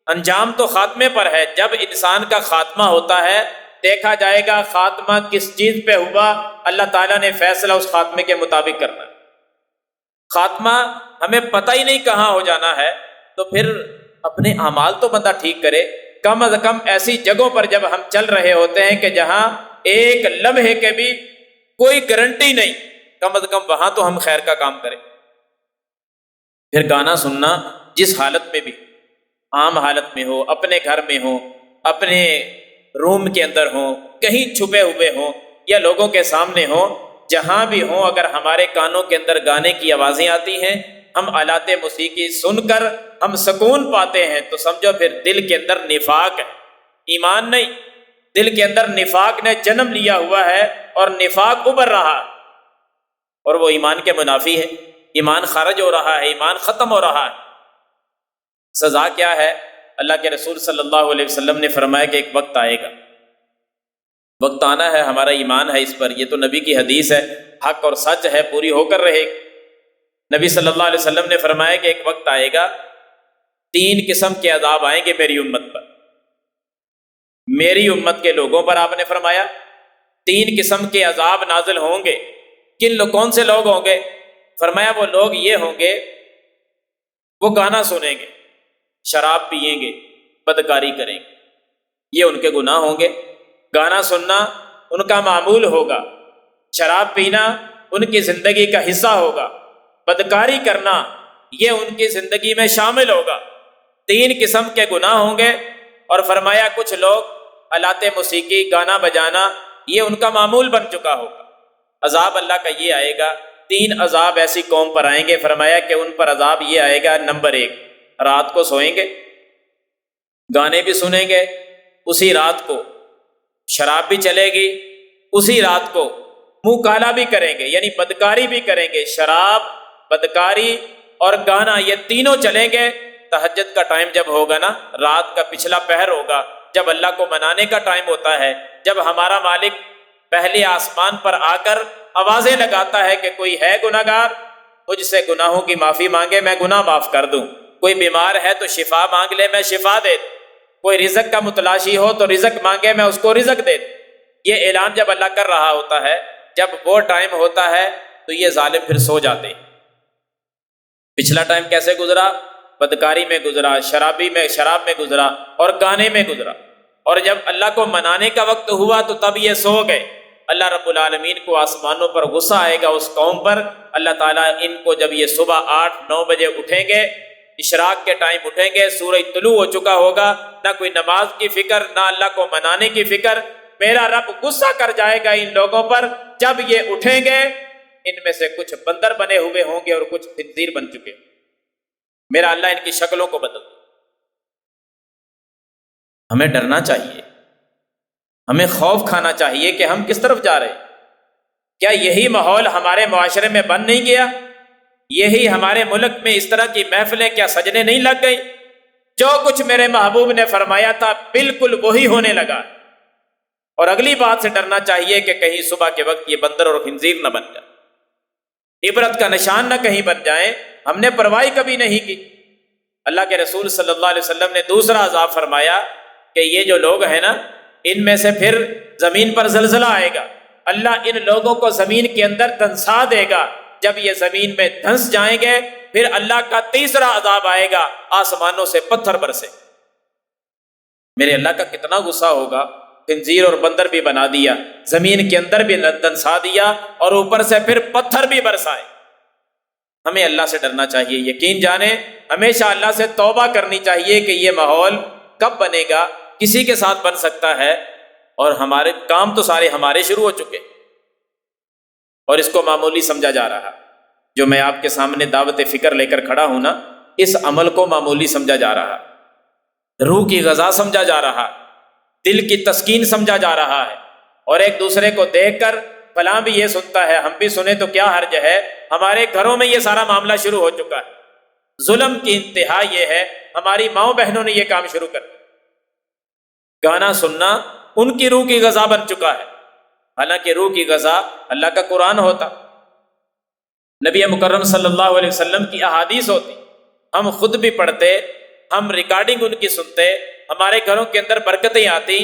انجام تو خاتمے پر ہے. جب انسان کا خاتمہ ہوتا ہے دیکھا جائے گا خاتمہ کس چیز پہ ہوا، اللہ تعالیٰ نے فیصلہ اس خاتمے کے مطابق کرنا ہے. خاتمہ ہمیں پتہ ہی نہیں کہاں ہو جانا ہے، تو پھر اپنے اعمال تو بندہ ٹھیک کرے. کم از کم ایسی جگہوں پر جب ہم چل رہے ہوتے ہیں کہ جہاں ایک لمحے کے بھی کوئی گارنٹی نہیں، کم از کم وہاں تو ہم خیر کا کام کریں. پھر گانا سننا جس حالت میں بھی، عام حالت میں ہو، اپنے گھر میں ہو، اپنے روم کے اندر ہو، کہیں چھپے ہوئے ہوں یا لوگوں کے سامنے ہو، جہاں بھی ہوں، اگر ہمارے کانوں کے اندر گانے کی آوازیں آتی ہیں، ہم آلات موسیقی سن کر ہم سکون پاتے ہیں، تو سمجھو پھر دل کے اندر نفاق ہے، ایمان نہیں. دل کے اندر نفاق نے جنم لیا ہوا ہے اور نفاق ابھر رہا ہے، اور وہ ایمان کے منافی ہے. ایمان خارج ہو رہا ہے، ایمان ختم ہو رہا ہے. سزا کیا ہے؟ اللہ کے رسول صلی اللہ علیہ وسلم نے فرمایا کہ ایک وقت آئے گا، وقت آنا ہے، ہمارا ایمان ہے اس پر، یہ تو نبی کی حدیث ہے، حق اور سچ ہے، پوری ہو کر رہے گی. نبی صلی اللہ علیہ وسلم نے فرمایا کہ ایک وقت آئے گا 3 قسم کے عذاب آئیں گے میری امت پر، میری امت کے لوگوں پر. آپ نے فرمایا 3 قسم کے عذاب نازل ہوں گے. کون سے لوگ ہوں گے؟ فرمایا وہ لوگ یہ ہوں گے، وہ گانا سنیں گے، شراب پیئیں گے، بدکاری کریں گے، یہ ان کے گناہ ہوں گے. گانا سننا ان کا معمول ہوگا، شراب پینا ان کی زندگی کا حصہ ہوگا، بدکاری کرنا یہ ان کی زندگی میں شامل ہوگا. 3 قسم کے گناہ ہوں گے. اور فرمایا کچھ لوگ آلات موسیقی، گانا بجانا یہ ان کا معمول بن چکا ہوگا. عذاب اللہ کا یہ آئے گا. 3 عذاب ایسی قوم پر آئیں گے. فرمایا کہ ان پر عذاب یہ آئے گا، نمبر 1 رات کو سوئیں گے، گانے بھی سنیں گے اسی رات کو، شراب بھی چلے گی اسی رات کو، منہ کالا بھی کریں گے یعنی بدکاری بھی کریں گے. شراب، بدکاری اور گانا یہ تینوں چلیں گے. تہجد کا ٹائم جب ہوگا نا، رات کا پچھلا پہر ہوگا، جب اللہ کو منانے کا ٹائم ہوتا ہے، جب ہمارا مالک پہلے آسمان پر آ کر آوازیں لگاتا ہے کہ کوئی ہے گناہ گار، مجھ سے گناہوں کی معافی مانگے، میں گناہ معاف کر دوں. کوئی بیمار ہے تو شفا مانگ لے، میں شفا دے دوں. کوئی رزق کا متلاشی ہو تو رزق مانگے، میں اس کو رزق دے دوں. یہ اعلان جب اللہ کر رہا ہوتا ہے، جب وہ ٹائم ہوتا ہے تو یہ ظالم پھر سو جاتے ہیں. پچھلا ٹائم کیسے گزرا؟ بدکاری میں گزرا، شراب میں گزرا اور گانے میں گزرا. اور جب اللہ کو منانے کا وقت ہوا تو تب یہ سو گئے. اللہ رب العالمین کو آسمانوں پر غصہ آئے گا اس قوم پر. اللہ تعالیٰ ان کو جب یہ صبح 8-9 بجے اٹھیں گے، اشراق کے ٹائم اٹھیں گے، سورج طلوع ہو چکا ہوگا، نہ کوئی نماز کی فکر، نہ اللہ کو منانے کی فکر. میرا رب غصہ کر جائے گا ان لوگوں پر. جب یہ اٹھیں گے ان میں سے کچھ بندر بنے ہوئے ہوں گے اور کچھ خنزیر بن چکے. میرا اللہ ان کی شکلوں کو بدل. ہمیں ڈرنا چاہیے، ہمیں خوف کھانا چاہیے کہ ہم کس طرف جا رہے ہیں. کیا یہی ماحول ہمارے معاشرے میں بن نہیں گیا؟ یہی ہمارے ملک میں اس طرح کی محفلیں کیا سجنے نہیں لگ گئی؟ جو کچھ میرے محبوب نے فرمایا تھا بالکل وہی ہونے لگا. اور اگلی بات سے ڈرنا چاہیے کہ کہیں صبح کے وقت یہ بندر اور خنزیر نہ بن جائے، عبرت کا نشان نہ کہیں بن جائیں. ہم نے پرواہ کبھی نہیں کی. اللہ کے رسول صلی اللہ علیہ وسلم نے دوسرا عذاب فرمایا کہ یہ جو لوگ ہیں نا، ان میں سے پھر زمین پر زلزلہ آئے گا. اللہ ان لوگوں کو زمین کے اندر دھنسا دے گا. جب یہ زمین میں دھنس جائیں گے پھر اللہ کا تیسرا عذاب آئے گا، آسمانوں سے پتھر برسے. میرے اللہ کا کتنا غصہ ہوگا. خنزیر اور بندر بھی بنا دیا، زمین کے اندر بھی دھنسا دیا اور اوپر سے پھر پتھر بھی برسائے. ہمیں اللہ سے ڈرنا چاہیے. یقین جانیں ہمیشہ اللہ سے توبہ کرنی چاہیے کہ یہ ماحول کب بنے گا، کسی کے ساتھ بن سکتا ہے. اور ہمارے کام تو سارے ہمارے شروع ہو چکے اور اس کو معمولی سمجھا جا رہا. جو میں آپ کے سامنے دعوت فکر لے کر کھڑا ہوں نا، اس عمل کو معمولی سمجھا جا رہا، روح کی غذا سمجھا جا رہا، دل کی تسکین سمجھا جا رہا ہے. اور ایک دوسرے کو دیکھ کر فلاں بھی یہ سنتا ہے، ہم بھی سنیں تو کیا حرج ہے. ہمارے گھروں میں یہ سارا معاملہ شروع ہو چکا ہے. ظلم کی انتہا یہ ہے، ہماری ماؤں بہنوں نے یہ کام شروع کر دیا. گانا سننا ان کی روح کی غذا بن چکا ہے، حالانکہ روح کی غذا اللہ کا قرآن ہوتا، نبی مکرم صلی اللہ علیہ وسلم کی احادیث ہوتی، ہم خود بھی پڑھتے، ہم ریکارڈنگ ان کی سنتے، ہمارے گھروں کے اندر برکتیں آتی،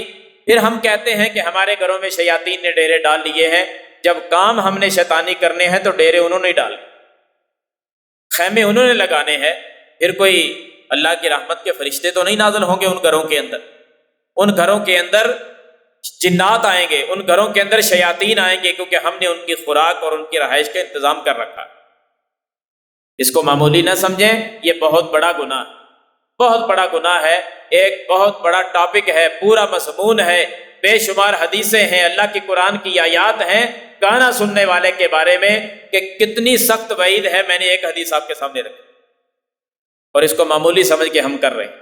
پھر ہم کہتے ہیں کہ ہمارے گھروں میں شیاطین نے ڈیرے ڈال لیے ہیں۔ جب کام ہم نے شیطانی کرنے ہیں تو ڈیرے انہوں نے ڈال، خیمے انہوں نے لگانے ہیں، پھر کوئی اللہ کی رحمت کے فرشتے تو نہیں نازل ہوں گے ان گھروں کے اندر۔ ان گھروں کے اندر جنات آئیں گے، ان گھروں کے اندر شیاطین آئیں گے، کیونکہ ہم نے ان کی خوراک اور ان کی رہائش کا انتظام کر رکھا۔ اس کو معمولی نہ سمجھیں، یہ بہت بڑا گناہ ہے، بہت بڑا گناہ ہے، ایک بہت بڑا ٹاپک ہے، پورا مضمون ہے، بے شمار حدیثیں ہیں، اللہ کی قرآن کی آیات ہیں گانا سننے والے کے بارے میں کہ کتنی سخت وعید ہے۔ میں نے ایک حدیث آپ کے سامنے رکھی اور اس کو معمولی سمجھ کے ہم کر رہے ہیں،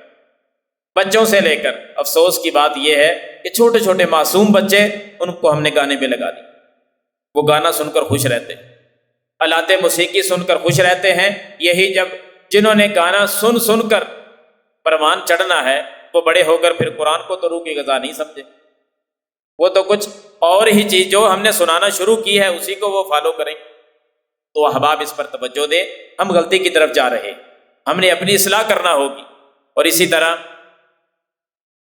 بچوں سے لے کر۔ افسوس کی بات یہ ہے کہ چھوٹے چھوٹے معصوم بچے، ان کو ہم نے گانے پہ لگا دی، وہ گانا سن کر خوش رہتے ہیں، آلات موسیقی سن کر خوش رہتے ہیں۔ یہی جب جنہوں نے گانا سن سن کر پروان چڑھنا ہے، وہ بڑے ہو کر پھر قرآن کو تو روح کی غذا نہیں سمجھے، وہ تو کچھ اور ہی چیز جو ہم نے سنانا شروع کی ہے اسی کو وہ فالو کریں۔ تو احباب اس پر توجہ دیں، ہم غلطی کی طرف جا رہے، ہم نے اپنی اصلاح کرنا ہوگی۔ اور اسی طرح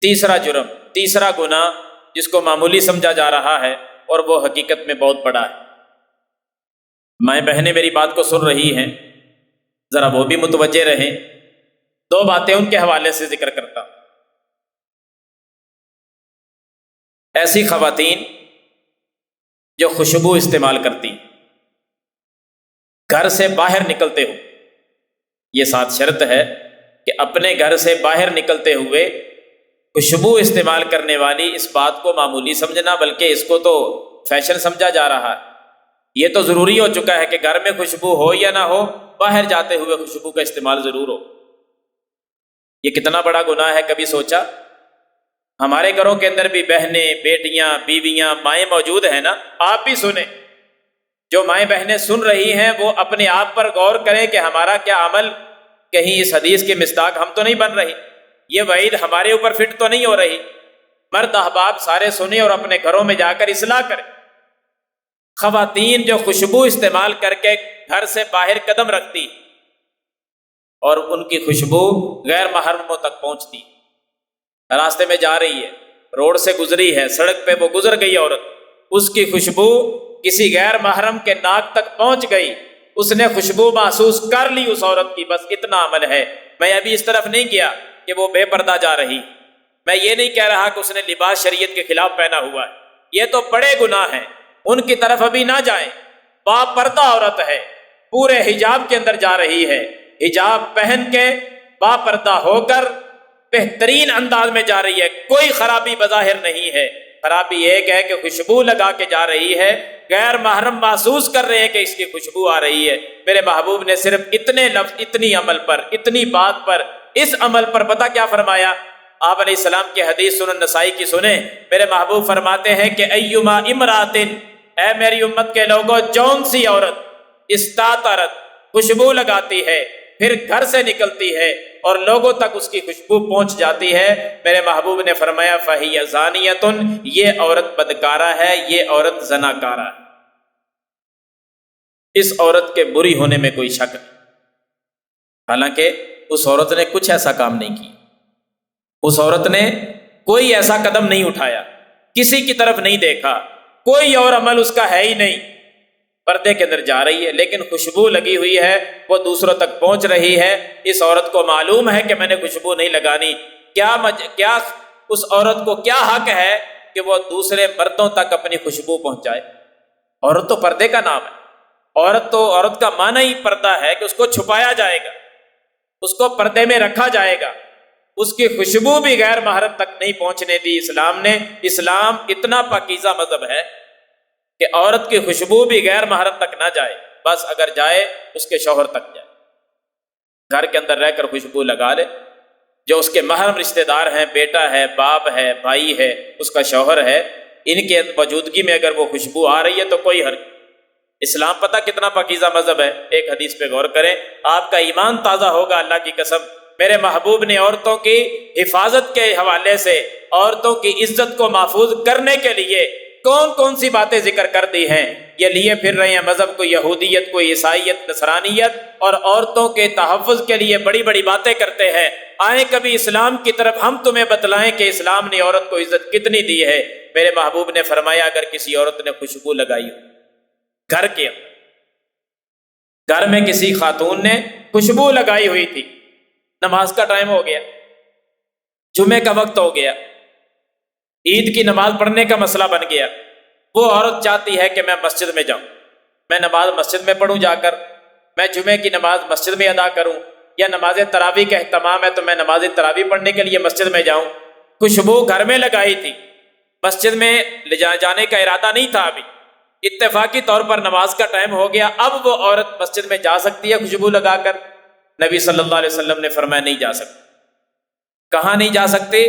تیسرا جرم، تیسرا گناہ جس کو معمولی سمجھا جا رہا ہے اور وہ حقیقت میں بہت بڑا ہے۔ مائیں بہنیں میری بات کو سن رہی ہیں، ذرا وہ بھی متوجہ رہیں۔ دو باتیں ان کے حوالے سے ذکر کرتا ہوں۔ ایسی خواتین جو خوشبو استعمال کرتی، گھر سے باہر نکلتے ہو، یہ ساتھ شرط ہے کہ اپنے گھر سے باہر نکلتے ہوئے خوشبو استعمال کرنے والی اس بات کو معمولی سمجھنا، بلکہ اس کو تو فیشن سمجھا جا رہا ہے۔ یہ تو ضروری ہو چکا ہے کہ گھر میں خوشبو ہو یا نہ ہو، باہر جاتے ہوئے خوشبو کا استعمال ضرور ہو۔ یہ کتنا بڑا گناہ ہے، کبھی سوچا؟ ہمارے گھروں کے اندر بھی بہنیں، بیٹیاں، بیویاں، مائیں موجود ہیں نا، آپ بھی سنیں۔ جو مائیں بہنیں سن رہی ہیں وہ اپنے آپ پر غور کریں کہ ہمارا کیا عمل کہیں اس حدیث کی مصداق ہم تو نہیں بن رہی، یہ وعید ہمارے اوپر فٹ تو نہیں ہو رہی۔ مرد احباب سارے سنیں اور اپنے گھروں میں جا کر اصلاح کریں۔ خواتین جو خوشبو استعمال کر کے گھر سے باہر قدم رکھتی اور ان کی خوشبو غیر محرموں تک پہنچتی، راستے میں جا رہی ہے، روڈ سے گزری ہے، سڑک پہ وہ گزر گئی عورت، اس کی خوشبو کسی غیر محرم کے ناک تک پہنچ گئی، اس نے خوشبو محسوس کر لی اس عورت کی، بس اتنا عمل ہے۔ میں ابھی اس طرف نہیں گیا کہ وہ بے پردہ جا رہی، میں یہ نہیں کہہ رہا کہ اس نے لباس شریعت کے خلاف پہنا ہوا ہے، یہ تو بڑے گناہ ہیں، ان کی طرف ابھی نہ جائیں۔ با پردہ عورت ہے، پورے حجاب کے اندر جا رہی ہے، حجاب پہن کے با پردہ ہو کر بہترین انداز میں جا رہی ہے، کوئی خرابی بظاہر نہیں ہے۔ خرابی ایک ہے کہ خوشبو لگا کے جا رہی ہے، غیر محرم محسوس کر رہے ہیں کہ اس کی خوشبو آ رہی ہے۔ میرے محبوب نے صرف اتنے لفظ، اتنی عمل پر، اتنی بات پر، اس عمل پر پتہ کیا فرمایا؟ آپ علیہ السلام کی حدیث سنن نسائی کی سنیں، میرے محبوب فرماتے ہیں کہ ایما امراتن، اے میری امت کے لوگوں، جون سی عورت استعطرت، خوشبو لگاتی ہے، پھر گھر سے نکلتی ہے اور لوگوں تک اس کی خوشبو پہنچ جاتی ہے، میرے محبوب نے فرمایا فہی زانیتن، یہ عورت بدکارہ ہے، یہ عورت زناکارہ ہے۔ اس عورت کے بری ہونے میں کوئی شک نہیں، حالانکہ اس عورت نے کچھ ایسا کام نہیں کیا، اس عورت نے کوئی ایسا قدم نہیں اٹھایا، کسی کی طرف نہیں دیکھا، کوئی اور عمل اس کا ہے ہی نہیں، پردے کے اندر جا رہی ہے، لیکن خوشبو لگی ہوئی ہے، وہ دوسروں تک پہنچ رہی ہے۔ اس عورت کو معلوم ہے کہ میں نے خوشبو نہیں لگانی، کیا اس عورت کو کیا حق ہے کہ وہ دوسرے مردوں تک اپنی خوشبو پہنچائے؟ عورت تو پردے کا نام ہے، عورت کا معنی ہی پردہ ہے کہ اس کو چھپایا جائے گا، اس کو پردے میں رکھا جائے گا، اس کی خوشبو بھی غیر محرم تک نہیں پہنچنے دی اسلام نے۔ اسلام اتنا پاکیزہ مذہب ہے کہ عورت کی خوشبو بھی غیر محرم تک نہ جائے، بس اگر جائے اس کے شوہر تک جائے، گھر کے اندر رہ کر خوشبو لگا لے، جو اس کے محرم رشتہ دار ہیں، بیٹا ہے، باپ ہے، بھائی ہے، اس کا شوہر ہے، ان کے موجودگی میں اگر وہ خوشبو آ رہی ہے تو کوئی حرج۔ اسلام پتہ کتنا پاکیزہ مذہب ہے، ایک حدیث پہ غور کریں، آپ کا ایمان تازہ ہوگا اللہ کی قسم۔ میرے محبوب نے عورتوں کی حفاظت کے حوالے سے، عورتوں کی عزت کو محفوظ کرنے کے لیے کون کون سی باتیں ذکر کر دی ہیں، یہ لیے پھر رہے ہیں مذہب کو یہودیت کو عیسائیت نصرانیت اور عورتوں کے تحفظ کے لیے بڑی بڑی باتیں کرتے ہیں. آئیں کبھی اسلام کی طرف ہم تمہیں بتلائیں کہ اسلام نے عورت کو عزت کتنی دی ہے. میرے محبوب نے فرمایا اگر کسی عورت نے خوشبو لگائی ہو گھر کے اندر، گھر میں کسی خاتون نے خوشبو لگائی ہوئی تھی، نماز کا ٹائم ہو گیا، جمعے کا وقت ہو گیا، عید کی نماز پڑھنے کا مسئلہ بن گیا، وہ عورت چاہتی ہے کہ میں مسجد میں جاؤں، میں نماز مسجد میں پڑھوں جا کر، میں جمعے کی نماز مسجد میں ادا کروں، یا نماز تراویح کا اہتمام ہے تو میں نماز تراویح پڑھنے کے لیے مسجد میں جاؤں. خوشبو گھر میں لگائی تھی، مسجد میں لے جانے کا ارادہ نہیں تھا، ابھی اتفاقی طور پر نماز کا ٹائم ہو گیا، اب وہ عورت مسجد میں جا سکتی ہے خوشبو لگا کر؟ نبی صلی اللہ علیہ وسلم نے فرمایا نہیں جا سکتی. کہاں نہیں جا سکتی؟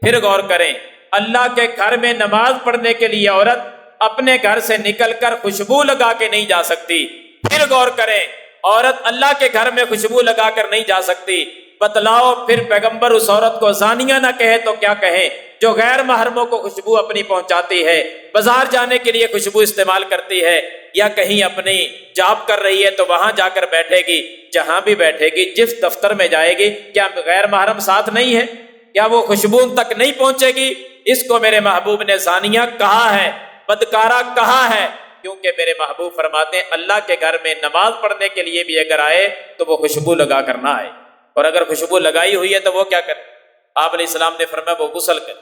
پھر غور کریں، اللہ کے گھر میں نماز پڑھنے کے لیے عورت اپنے گھر سے نکل کر خوشبو لگا کے نہیں جا سکتی. پھر غور کریں، عورت اللہ کے گھر میں خوشبو لگا کر نہیں جا سکتی. بتلاؤ پھر پیغمبر اس عورت کو زانیہ نہ کہے تو کیا کہیں جو غیر محرموں کو خوشبو اپنی پہنچاتی ہے، بازار جانے کے لیے خوشبو استعمال کرتی ہے، یا کہیں اپنی جاب کر رہی ہے تو وہاں جا کر بیٹھے گی، جہاں بھی بیٹھے گی، جس دفتر میں جائے گی، کیا غیر محرم ساتھ نہیں ہے؟ کیا وہ خوشبو ان تک نہیں پہنچے گی؟ اس کو میرے محبوب نے زانیہ کہا ہے، بدکارہ کہا ہے، کیونکہ میرے محبوب فرماتے ہیں اللہ کے گھر میں نماز پڑھنے کے لیے بھی اگر آئے تو وہ خوشبو لگا کر نہ آئے، اور اگر خوشبو لگائی ہوئی ہے تو وہ کیا کرے؟ آپ علیہ السلام نے فرمایا وہ غسل کرے،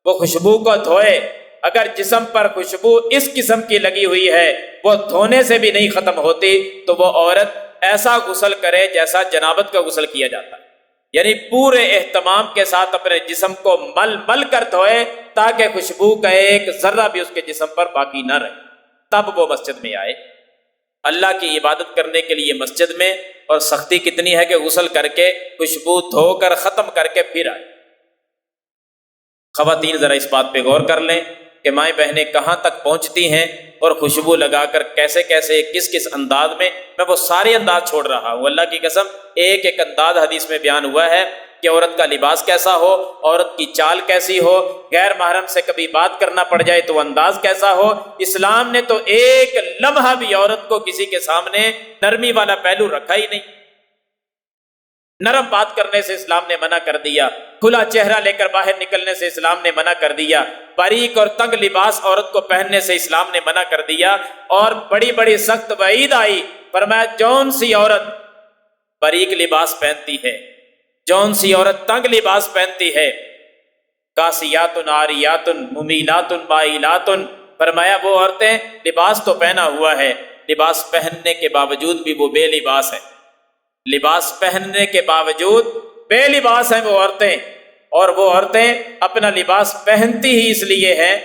وہ خوشبو کو دھوئے. اگر جسم پر خوشبو اس قسم کی لگی ہوئی ہے وہ دھونے سے بھی نہیں ختم ہوتی تو وہ عورت ایسا غسل کرے جیسا جنابت کا غسل کیا جاتا ہے، یعنی پورے اہتمام کے ساتھ اپنے جسم کو مل مل کر دھوئے تاکہ خوشبو کا ایک ذرہ بھی اس کے جسم پر باقی نہ رہے، تب وہ مسجد میں آئے. اللہ کی عبادت کرنے کے لیے مسجد میں، اور سختی کتنی ہے کہ غسل کر کے خوشبو دھو کر ختم کر کے پھر آئے. خواتین ذرا اس بات پہ غور کر لیں کہ مائیں بہنیں کہاں تک پہنچتی ہیں اور خوشبو لگا کر کیسے کیسے کس کس انداز میں. میں وہ سارے انداز چھوڑ رہا ہوں، اللہ کی قسم ایک ایک انداز حدیث میں بیان ہوا ہے کہ عورت کا لباس کیسا ہو، عورت کی چال کیسی ہو، غیر محرم سے کبھی بات کرنا پڑ جائے تو انداز کیسا ہو. اسلام نے تو ایک لمحہ بھی عورت کو کسی کے سامنے نرمی والا پہلو رکھا ہی نہیں. نرم بات کرنے سے اسلام نے منع کر دیا، کھلا چہرہ لے کر باہر نکلنے سے اسلام نے منع کر دیا، باریک اور تنگ لباس عورت کو پہننے سے اسلام نے منع کر دیا، اور بڑی بڑی سخت وعید آئی. فرمایا جون سی عورت باریک لباس پہنتی ہے، جون سی عورت تنگ لباس پہنتی ہے، کاسیات عاریات ممیلات مائلات، فرمایا وہ عورتیں لباس تو پہنا ہوا ہے، لباس پہننے کے باوجود بھی وہ بے لباس ہے، لباس پہننے کے باوجود بے لباس ہیں وہ عورتیں. اور وہ عورتیں اپنا لباس پہنتی ہی اس لیے ہیں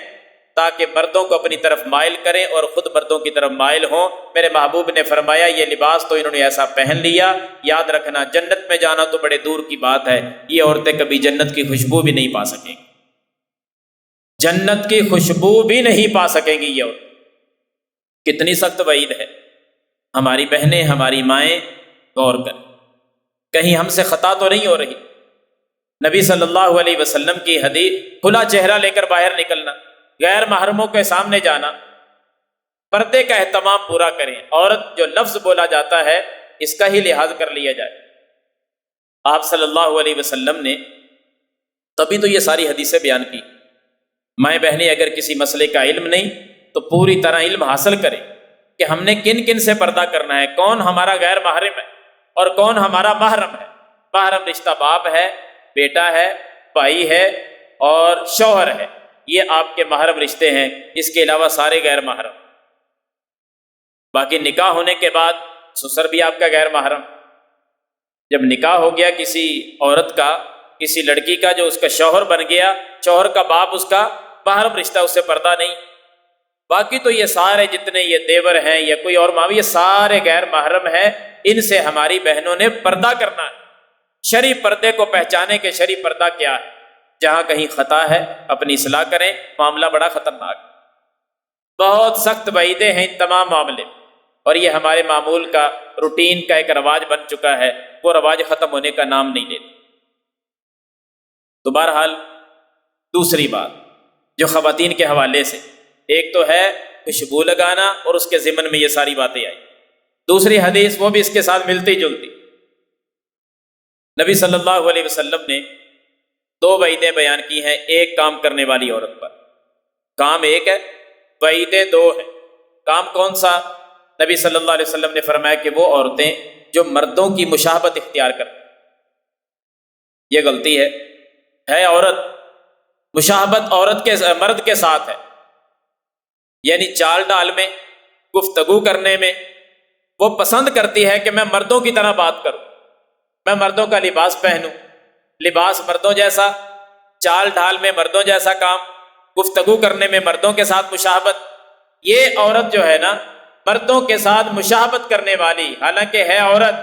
تاکہ مردوں کو اپنی طرف مائل کریں اور خود مردوں کی طرف مائل ہوں. میرے محبوب نے فرمایا یہ لباس تو انہوں نے ایسا پہن لیا، یاد رکھنا جنت میں جانا تو بڑے دور کی بات ہے، یہ عورتیں کبھی جنت کی خوشبو بھی نہیں پا سکیں گی، جنت کی خوشبو بھی نہیں پا سکیں گی یہ عورت. کتنی سخت وعید ہے. ہماری بہنیں، ہماری مائیں غور کریں، کہیں ہم سے خطا تو نہیں ہو رہی. نبی صلی اللہ علیہ وسلم کی حدیث، کھلا چہرہ لے کر باہر نکلنا، غیر محرموں کے سامنے جانا، پردے کا اہتمام پورا کریں. عورت جو لفظ بولا جاتا ہے اس کا ہی لحاظ کر لیا جائے. آپ صلی اللہ علیہ وسلم نے تبھی تو یہ ساری حدیثیں بیان کی. مائیں بہنیں اگر کسی مسئلے کا علم نہیں تو پوری طرح علم حاصل کریں کہ ہم نے کن کن سے پردہ کرنا ہے، کون ہمارا غیر محرم ہے اور کون ہمارا محرم ہے. محرم رشتہ باپ ہے، بیٹا ہے، بھائی ہے اور شوہر ہے، یہ آپ کے محرم رشتے ہیں. اس کے علاوہ سارے غیر محرم. باقی نکاح ہونے کے بعد سسر بھی آپ کا غیر محرم. جب نکاح ہو گیا کسی عورت کا، کسی لڑکی کا جو اس کا شوہر بن گیا، شوہر کا باپ اس کا محرم رشتہ، اس سے پردہ نہیں. باقی تو یہ سارے جتنے یہ دیور ہیں یا کوئی اور ماں، یہ سارے غیر محرم ہیں، ان سے ہماری بہنوں نے پردہ کرنا ہے. شرعی پردے کو پہچانے کہ شرعی پردہ کیا ہے. جہاں کہیں خطا ہے اپنی اصلاح کریں، معاملہ بڑا خطرناک ہے. بہت سخت وعیدیں ہیں ان تمام معاملے، اور یہ ہمارے معمول کا روٹین کا ایک رواج بن چکا ہے، وہ رواج ختم ہونے کا نام نہیں لیتا. تو بہرحال دوسری بات جو خواتین کے حوالے سے، ایک تو ہے خوشبو لگانا، اور اس کے ضمن میں یہ ساری باتیں آئی۔ دوسری حدیث وہ بھی اس کے ساتھ ملتی جلتی، نبی صلی اللہ علیہ وسلم نے 2 وعیدیں بیان کی ہیں ایک کام کرنے والی عورت پر۔ کام ایک ہے، وعیدیں 2 ہیں۔ کام کون سا؟ نبی صلی اللہ علیہ وسلم نے فرمایا کہ وہ عورتیں جو مردوں کی مشابہت اختیار کرتی، یہ غلطی ہے عورت، مشابہت عورت کے مرد کے ساتھ ہے، یعنی چال ڈال میں، گفتگو کرنے میں وہ پسند کرتی ہے کہ میں مردوں کی طرح بات کروں، میں مردوں کا لباس پہنوں، لباس مردوں جیسا، چال ڈھال میں مردوں جیسا کام، گفتگو کرنے میں مردوں کے ساتھ مشابہت۔ یہ عورت جو ہے نا مردوں کے ساتھ مشابہت کرنے والی، حالانکہ ہے عورت،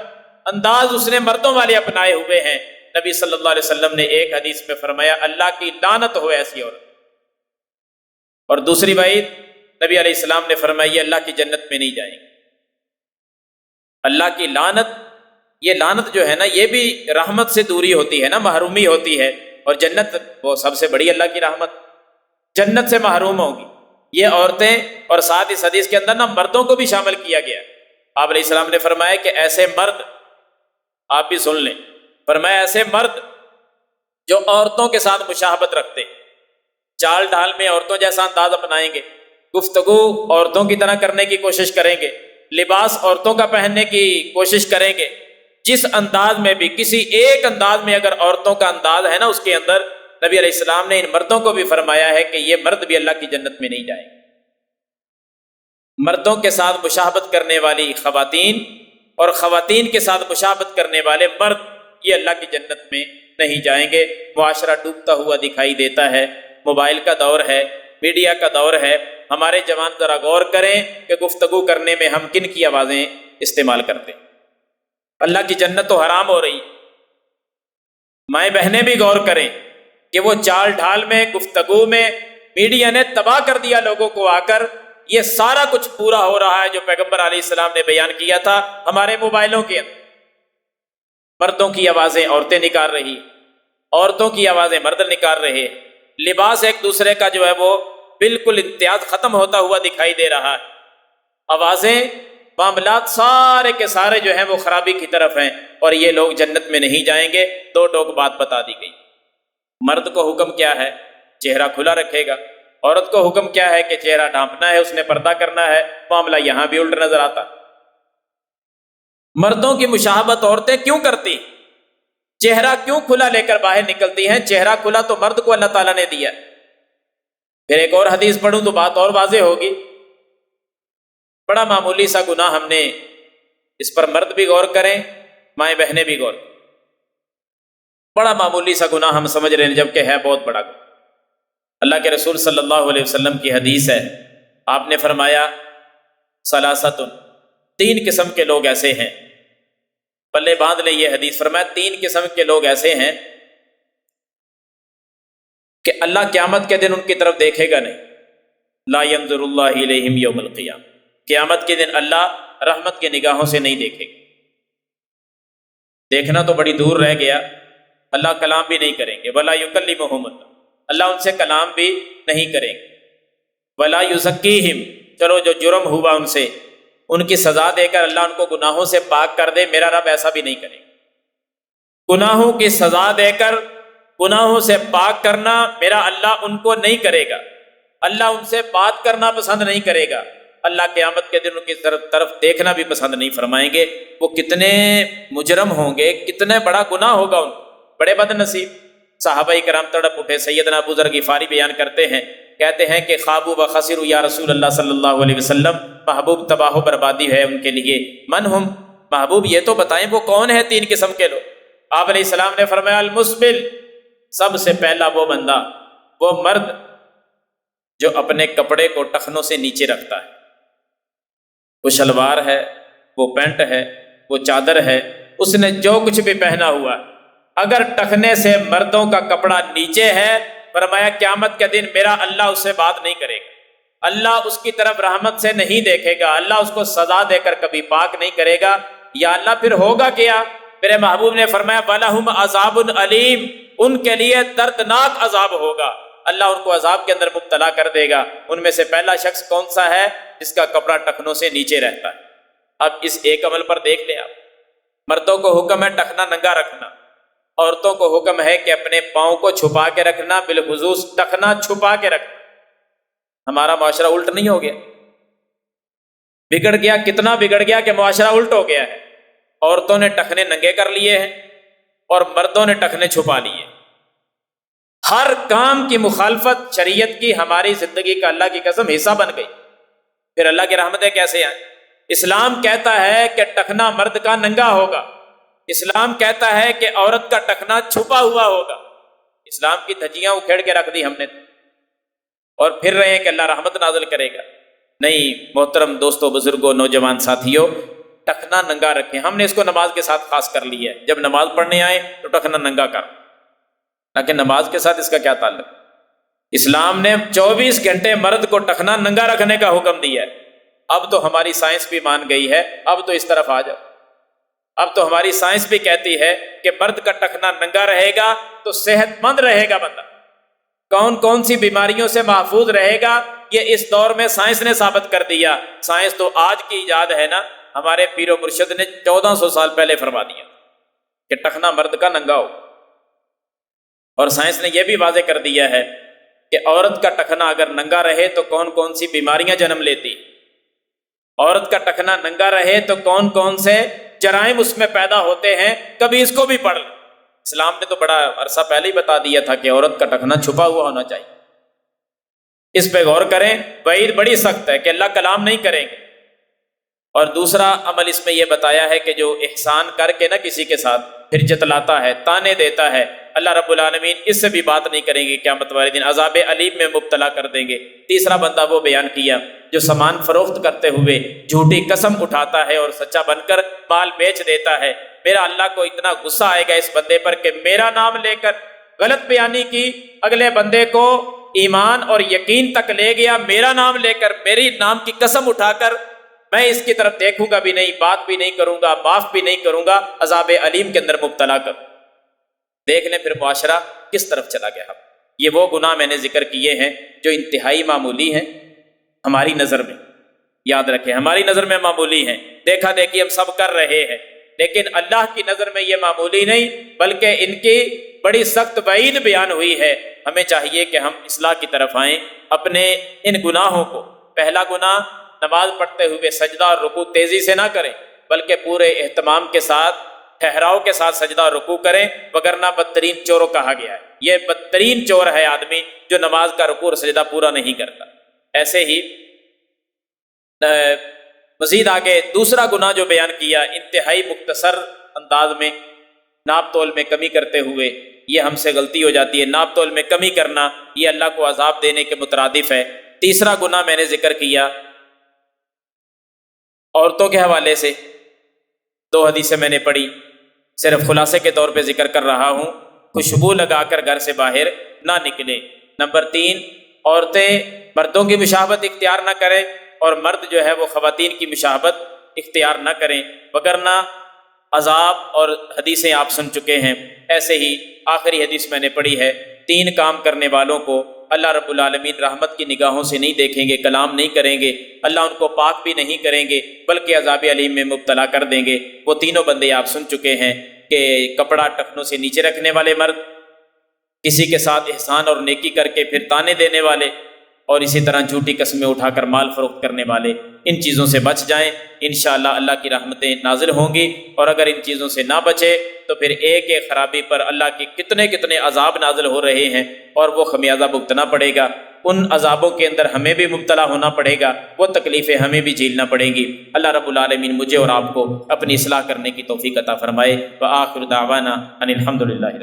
انداز اس نے مردوں والے اپنائے ہوئے ہیں۔ نبی صلی اللہ علیہ وسلم نے ایک حدیث میں فرمایا اللہ کی لعنت ہو ایسی عورت، اور دوسری وعید نبی علیہ السلام نے فرمایا یہ اللہ کی جنت میں نہیں جائیں گے۔ اللہ کی لعنت، یہ لعنت جو ہے نا یہ بھی رحمت سے دوری ہوتی ہے نا، محرومی ہوتی ہے، اور جنت وہ سب سے بڑی اللہ کی رحمت، جنت سے محروم ہوگی یہ عورتیں۔ اور ساتھ اس حدیث کے اندر نا مردوں کو بھی شامل کیا گیا۔ آپ علیہ السلام نے فرمایا کہ ایسے مرد، آپ بھی سن لیں، فرمایا ایسے مرد جو عورتوں کے ساتھ مشابہت رکھتے ہیں، چال ڈھال میں عورتوں جیسا انداز اپنائیں گے، گفتگو عورتوں کی طرح کرنے کی کوشش کریں گے، لباس عورتوں کا پہننے کی کوشش کریں گے، جس انداز میں بھی، کسی ایک انداز میں اگر عورتوں کا انداز ہے نا اس کے اندر، نبی علیہ السلام نے ان مردوں کو بھی فرمایا ہے کہ یہ مرد بھی اللہ کی جنت میں نہیں جائیں گے۔ مردوں کے ساتھ مشابہت کرنے والی خواتین اور خواتین کے ساتھ مشابہت کرنے والے مرد یہ اللہ کی جنت میں نہیں جائیں گے۔ معاشرہ ڈوبتا ہوا دکھائی دیتا ہے، موبائل کا دور ہے، میڈیا کا دور ہے، ہمارے جوان ذرا غور کریں کہ گفتگو کرنے میں ہم کن کی آوازیں استعمال کرتے ہیں۔ اللہ کی جنت تو حرام ہو رہی، مائیں بہنیں بھی غور کریں کہ وہ چال ڈھال میں، گفتگو میں میڈیا نے تباہ کر دیا لوگوں کو آ کر۔ یہ سارا کچھ پورا ہو رہا ہے جو پیغمبر علیہ السلام نے بیان کیا تھا ہمارے موبائلوں کے اندر۔ مردوں کی آوازیں عورتیں نکال رہی، عورتوں کی آوازیں مرد نکال رہے، لباس ایک دوسرے کا جو ہے وہ بالکل امتیاز ختم ہوتا ہوا دکھائی دے رہا ہے، آوازیں، معاملات سارے کے سارے جو ہیں وہ خرابی کی طرف ہیں، اور یہ لوگ جنت میں نہیں جائیں گے۔ 2 ٹوک بات بتا دی گئی۔ مرد کو حکم کیا ہے؟ چہرہ کھلا رکھے گا۔ عورت کو حکم کیا ہے؟ کہ چہرہ ڈھانپنا ہے، اس نے پردہ کرنا ہے۔ معاملہ یہاں بھی الٹ نظر آتا۔ مردوں کی مشابہت عورتیں کیوں کرتی؟ چہرہ کیوں کھلا لے کر باہر نکلتی ہیں؟ چہرہ کھلا تو مرد کو اللہ تعالیٰ نے دیا۔ پھر ایک اور حدیث پڑھوں تو بات اور واضح ہوگی۔ بڑا معمولی سا گناہ ہم نے، اس پر مرد بھی غور کریں، مائیں بہنیں بھی غور کریں۔ بڑا معمولی سا گناہ ہم سمجھ رہے ہیں جبکہ ہے بہت بڑا گناہ۔ اللہ کے رسول صلی اللہ علیہ وسلم کی حدیث ہے، آپ نے فرمایا ثلاثۃ، 3 قسم کے لوگ ایسے ہیں، پلے باندھ لیں یہ حدیث، فرمایا 3 قسم کے لوگ ایسے ہیں کہ اللہ قیامت کے دن ان کی طرف دیکھے گا نہیں۔ لا ينظر اللہ الیہم یوم القیامہ، قیامت کے دن اللہ رحمت کی نگاہوں سے نہیں دیکھے گا۔ دیکھنا تو بڑی دور رہ گیا، اللہ کلام بھی نہیں کریں گے۔ ولا یکلمہم اللہ، اللہ ان سے کلام بھی نہیں کریں گے۔ ولا یزکیہم، چلو جو جرم ہوا ان سے، ان کی سزا دے کر اللہ ان کو گناہوں سے پاک کر دے، میرا رب ایسا بھی نہیں کرے گا۔ گناہوں کی سزا دے کر گناہوں سے پاک کرنا میرا اللہ ان کو نہیں کرے گا، اللہ ان سے بات کرنا پسند نہیں کرے گا، اللہ قیامت کے دن ان کی طرف دیکھنا بھی پسند نہیں فرمائیں گے۔ وہ کتنے مجرم ہوں گے، کتنے بڑا گناہ ہوگا ان کو، بڑے بد نصیب۔ صحابہ کرام تڑپ اٹھے۔ سیدنا ابو ذر غفاری بیان کرتے ہیں، کہتے ہیں کہ خابوا وخسروا یا رسول اللہ صلی اللہ علیہ وسلم، محبوب تباہ و بربادی ہے ان کے لیے۔ من ہم، محبوب یہ تو بتائیں وہ کون ہے 3 قسم کے لوگ؟ آپ علیہ السلام نے فرمایا المسبل، سب سے پہلا وہ بندہ، وہ مرد جو اپنے کپڑے کو ٹخنوں سے نیچے رکھتا ہے۔ وہ شلوار ہے، وہ پینٹ ہے، وہ چادر ہے، اس نے جو کچھ بھی پہنا ہوا، اگر ٹخنے سے مردوں کا کپڑا نیچے ہے، فرمایا قیامت کے دن میرا اللہ اس سے بات نہیں کرے گا، اللہ اس کی طرف رحمت سے نہیں دیکھے گا، اللہ اس کو سزا دے کر کبھی پاک نہیں کرے گا۔ یا اللہ پھر ہوگا کیا؟ میرے محبوب نے فرمایا وَلَهُمْ عَذَابٌ عَلِيمٌ، ان کے لیے دردناک عذاب ہوگا۔ اللہ ان کو عذاب کے اندر مبتلا کر دے گا۔ ان میں سے پہلا شخص کون سا ہے؟ جس کا کپڑا ٹخنوں سے نیچے رہتا ہے۔ اب اس ایک عمل پر دیکھ لیں آپ، مردوں کو حکم ہے ٹخنا ننگا رکھنا، عورتوں کو حکم ہے کہ اپنے پاؤں کو چھپا کے رکھنا، بالخصوص ٹخنا چھپا کے رکھنا۔ ہمارا معاشرہ الٹ نہیں ہو گیا؟ بگڑ گیا، کتنا بگڑ گیا کہ معاشرہ الٹ ہو گیا ہے۔ عورتوں نے ٹخنے ننگے کر لیے ہیں اور مردوں نے ٹخنے چھپا لیے۔ ہر کام کی مخالفت شریعت کی ہماری زندگی کا اللہ کی قسم حصہ بن گئی۔ پھر اللہ کی رحمتیں کیسے آئیں؟ اسلام کہتا ہے کہ ٹخنا مرد کا ننگا ہوگا، اسلام کہتا ہے کہ عورت کا ٹخنا چھپا ہوا ہوگا۔ اسلام کی دھجیاں اکھیڑ کے رکھ دی ہم نے، اور پھر رہے ہیں کہ اللہ رحمت نازل کرے گا۔ نہیں محترم دوستوں، بزرگوں، نوجوان ساتھیوں، ٹخنا ننگا رکھیں۔ ہم نے اس کو نماز کے ساتھ خاص کر لیا ہے، جب نماز پڑھنے آئے تو ٹخنا ننگا کر، لیکن نماز کے ساتھ اس کا کیا تعلق؟ اسلام نے 24 گھنٹے مرد کو ٹخنا ننگا رکھنے کا حکم دیا ہے۔ اب تو ہماری سائنس بھی مان گئی ہے، اب تو اس طرف آ جاؤ، اب تو ہماری سائنس بھی کہتی ہے کہ مرد کا ٹخنا ننگا رہے گا تو صحت مند رہے گا بندہ، کون کون سی بیماریوں سے محفوظ رہے گا، یہ اس دور میں سائنس نے ثابت کر دیا۔ سائنس تو آج کی ایجاد ہے نا، ہمارے پیر و مرشد نے 1400 سال پہلے فرما دیا کہ ٹخنا مرد کا ننگا ہو، اور سائنس نے یہ بھی واضح کر دیا ہے کہ عورت کا ٹخنا اگر ننگا رہے تو کون کون سی بیماریاں جنم لیتی، عورت کا ٹخنا ننگا رہے تو کون کون سے جرائم اس میں پیدا ہوتے ہیں، کبھی اس کو بھی پڑھ لیں۔ اسلام نے تو بڑا عرصہ پہلے ہی بتا دیا تھا کہ عورت کا ٹخنا چھپا ہوا ہونا چاہیے۔ اس پہ غور کریں، وعید بڑی سخت ہے کہ اللہ کلام نہیں کریں گے۔ اور دوسرا عمل اس میں یہ بتایا ہے کہ جو احسان کر کے نہ کسی کے ساتھ پھر جتلاتا ہے، تانے دیتا ہے، اللہ رب العالمین اس سے بھی بات نہیں کریں گے، قیامت والے دن عذاب علیم میں مبتلا کر دیں گے۔ تیسرا بندہ وہ بیان کیا جو سامان فروخت کرتے ہوئے جھوٹی قسم اٹھاتا ہے اور سچا بن کر مال بیچ دیتا ہے۔ میرا اللہ کو اتنا غصہ آئے گا اس بندے پر کہ میرا نام لے کر غلط بیانی کی، اگلے بندے کو ایمان اور یقین تک لے گیا، میرا نام لے کر، میری نام کی قسم اٹھا کر، میں اس کی طرف دیکھوں گا بھی نہیں، بات بھی نہیں کروں گا، معاف بھی نہیں کروں گا، عذاب علیم کے اندر مبتلا کر۔ دیکھ لیں پھر معاشرہ کس طرف چلا گیا۔ یہ وہ گناہ میں نے ذکر کیے ہیں جو انتہائی معمولی ہیں ہماری نظر میں، یاد رکھیں ہماری نظر میں معمولی ہیں، دیکھا دیکھی ہم سب کر رہے ہیں، لیکن اللہ کی نظر میں یہ معمولی نہیں بلکہ ان کی بڑی سخت وعید بیان ہوئی ہے۔ ہمیں چاہیے کہ ہم اصلاح کی طرف آئیں، اپنے ان گناہوں کو، پہلا گناہ نماز پڑھتے ہوئے سجدہ اور رکوع تیزی سے نہ کریں بلکہ پورے اہتمام کے ساتھ، ٹھہراؤ کے ساتھ سجدہ اور رکوع کریں، وگرنہ بدترین چوروں کہا گیا ہے۔ یہ بدترین چور ہے آدمی جو نماز کا رکوع اور سجدہ پورا نہیں کرتا۔ ایسے ہی مزید آگے دوسرا گناہ جو بیان کیا انتہائی مختصر انداز میں، ناپ تول میں کمی کرتے ہوئے، یہ ہم سے غلطی ہو جاتی ہے۔ ناپ تول میں کمی کرنا یہ اللہ کو عذاب دینے کے مترادف ہے۔ تیسرا گناہ میں نے ذکر کیا عورتوں کے حوالے سے، 2 حدیثیں میں نے پڑھی، صرف خلاصے کے طور پہ ذکر کر رہا ہوں۔ خوشبو لگا کر گھر سے باہر نہ نکلیں۔ نمبر 3، عورتیں مردوں کی مشابہت اختیار نہ کریں اور مرد جو ہے وہ خواتین کی مشابہت اختیار نہ کریں، وگرنہ عذاب، اور حدیثیں آپ سن چکے ہیں۔ ایسے ہی آخری حدیث میں نے پڑھی ہے، 3 کام کرنے والوں کو اللہ رب العالمین رحمت کی نگاہوں سے نہیں دیکھیں گے، کلام نہیں کریں گے، اللہ ان کو پاک بھی نہیں کریں گے بلکہ عذاب علیم میں مبتلا کر دیں گے۔ وہ تینوں بندے آپ سن چکے ہیں کہ کپڑا ٹخنوں سے نیچے رکھنے والے مرد، کسی کے ساتھ احسان اور نیکی کر کے پھر تانے دینے والے، اور اسی طرح جھوٹی قسمیں اٹھا کر مال فروخت کرنے والے۔ ان چیزوں سے بچ جائیں، انشاءاللہ اللہ کی رحمتیں نازل ہوں گی، اور اگر ان چیزوں سے نہ بچے تو پھر ایک ایک خرابی پر اللہ کے کتنے کتنے عذاب نازل ہو رہے ہیں، اور وہ خمیازہ بھگتنا پڑے گا۔ ان عذابوں کے اندر ہمیں بھی مبتلا ہونا پڑے گا، وہ تکلیفیں ہمیں بھی جھیلنا پڑیں گی۔ اللہ رب العالمین مجھے اور آپ کو اپنی اصلاح کرنے کی توفیق عطا فرمائے۔ وآخر دعوانا ان الحمد للہ۔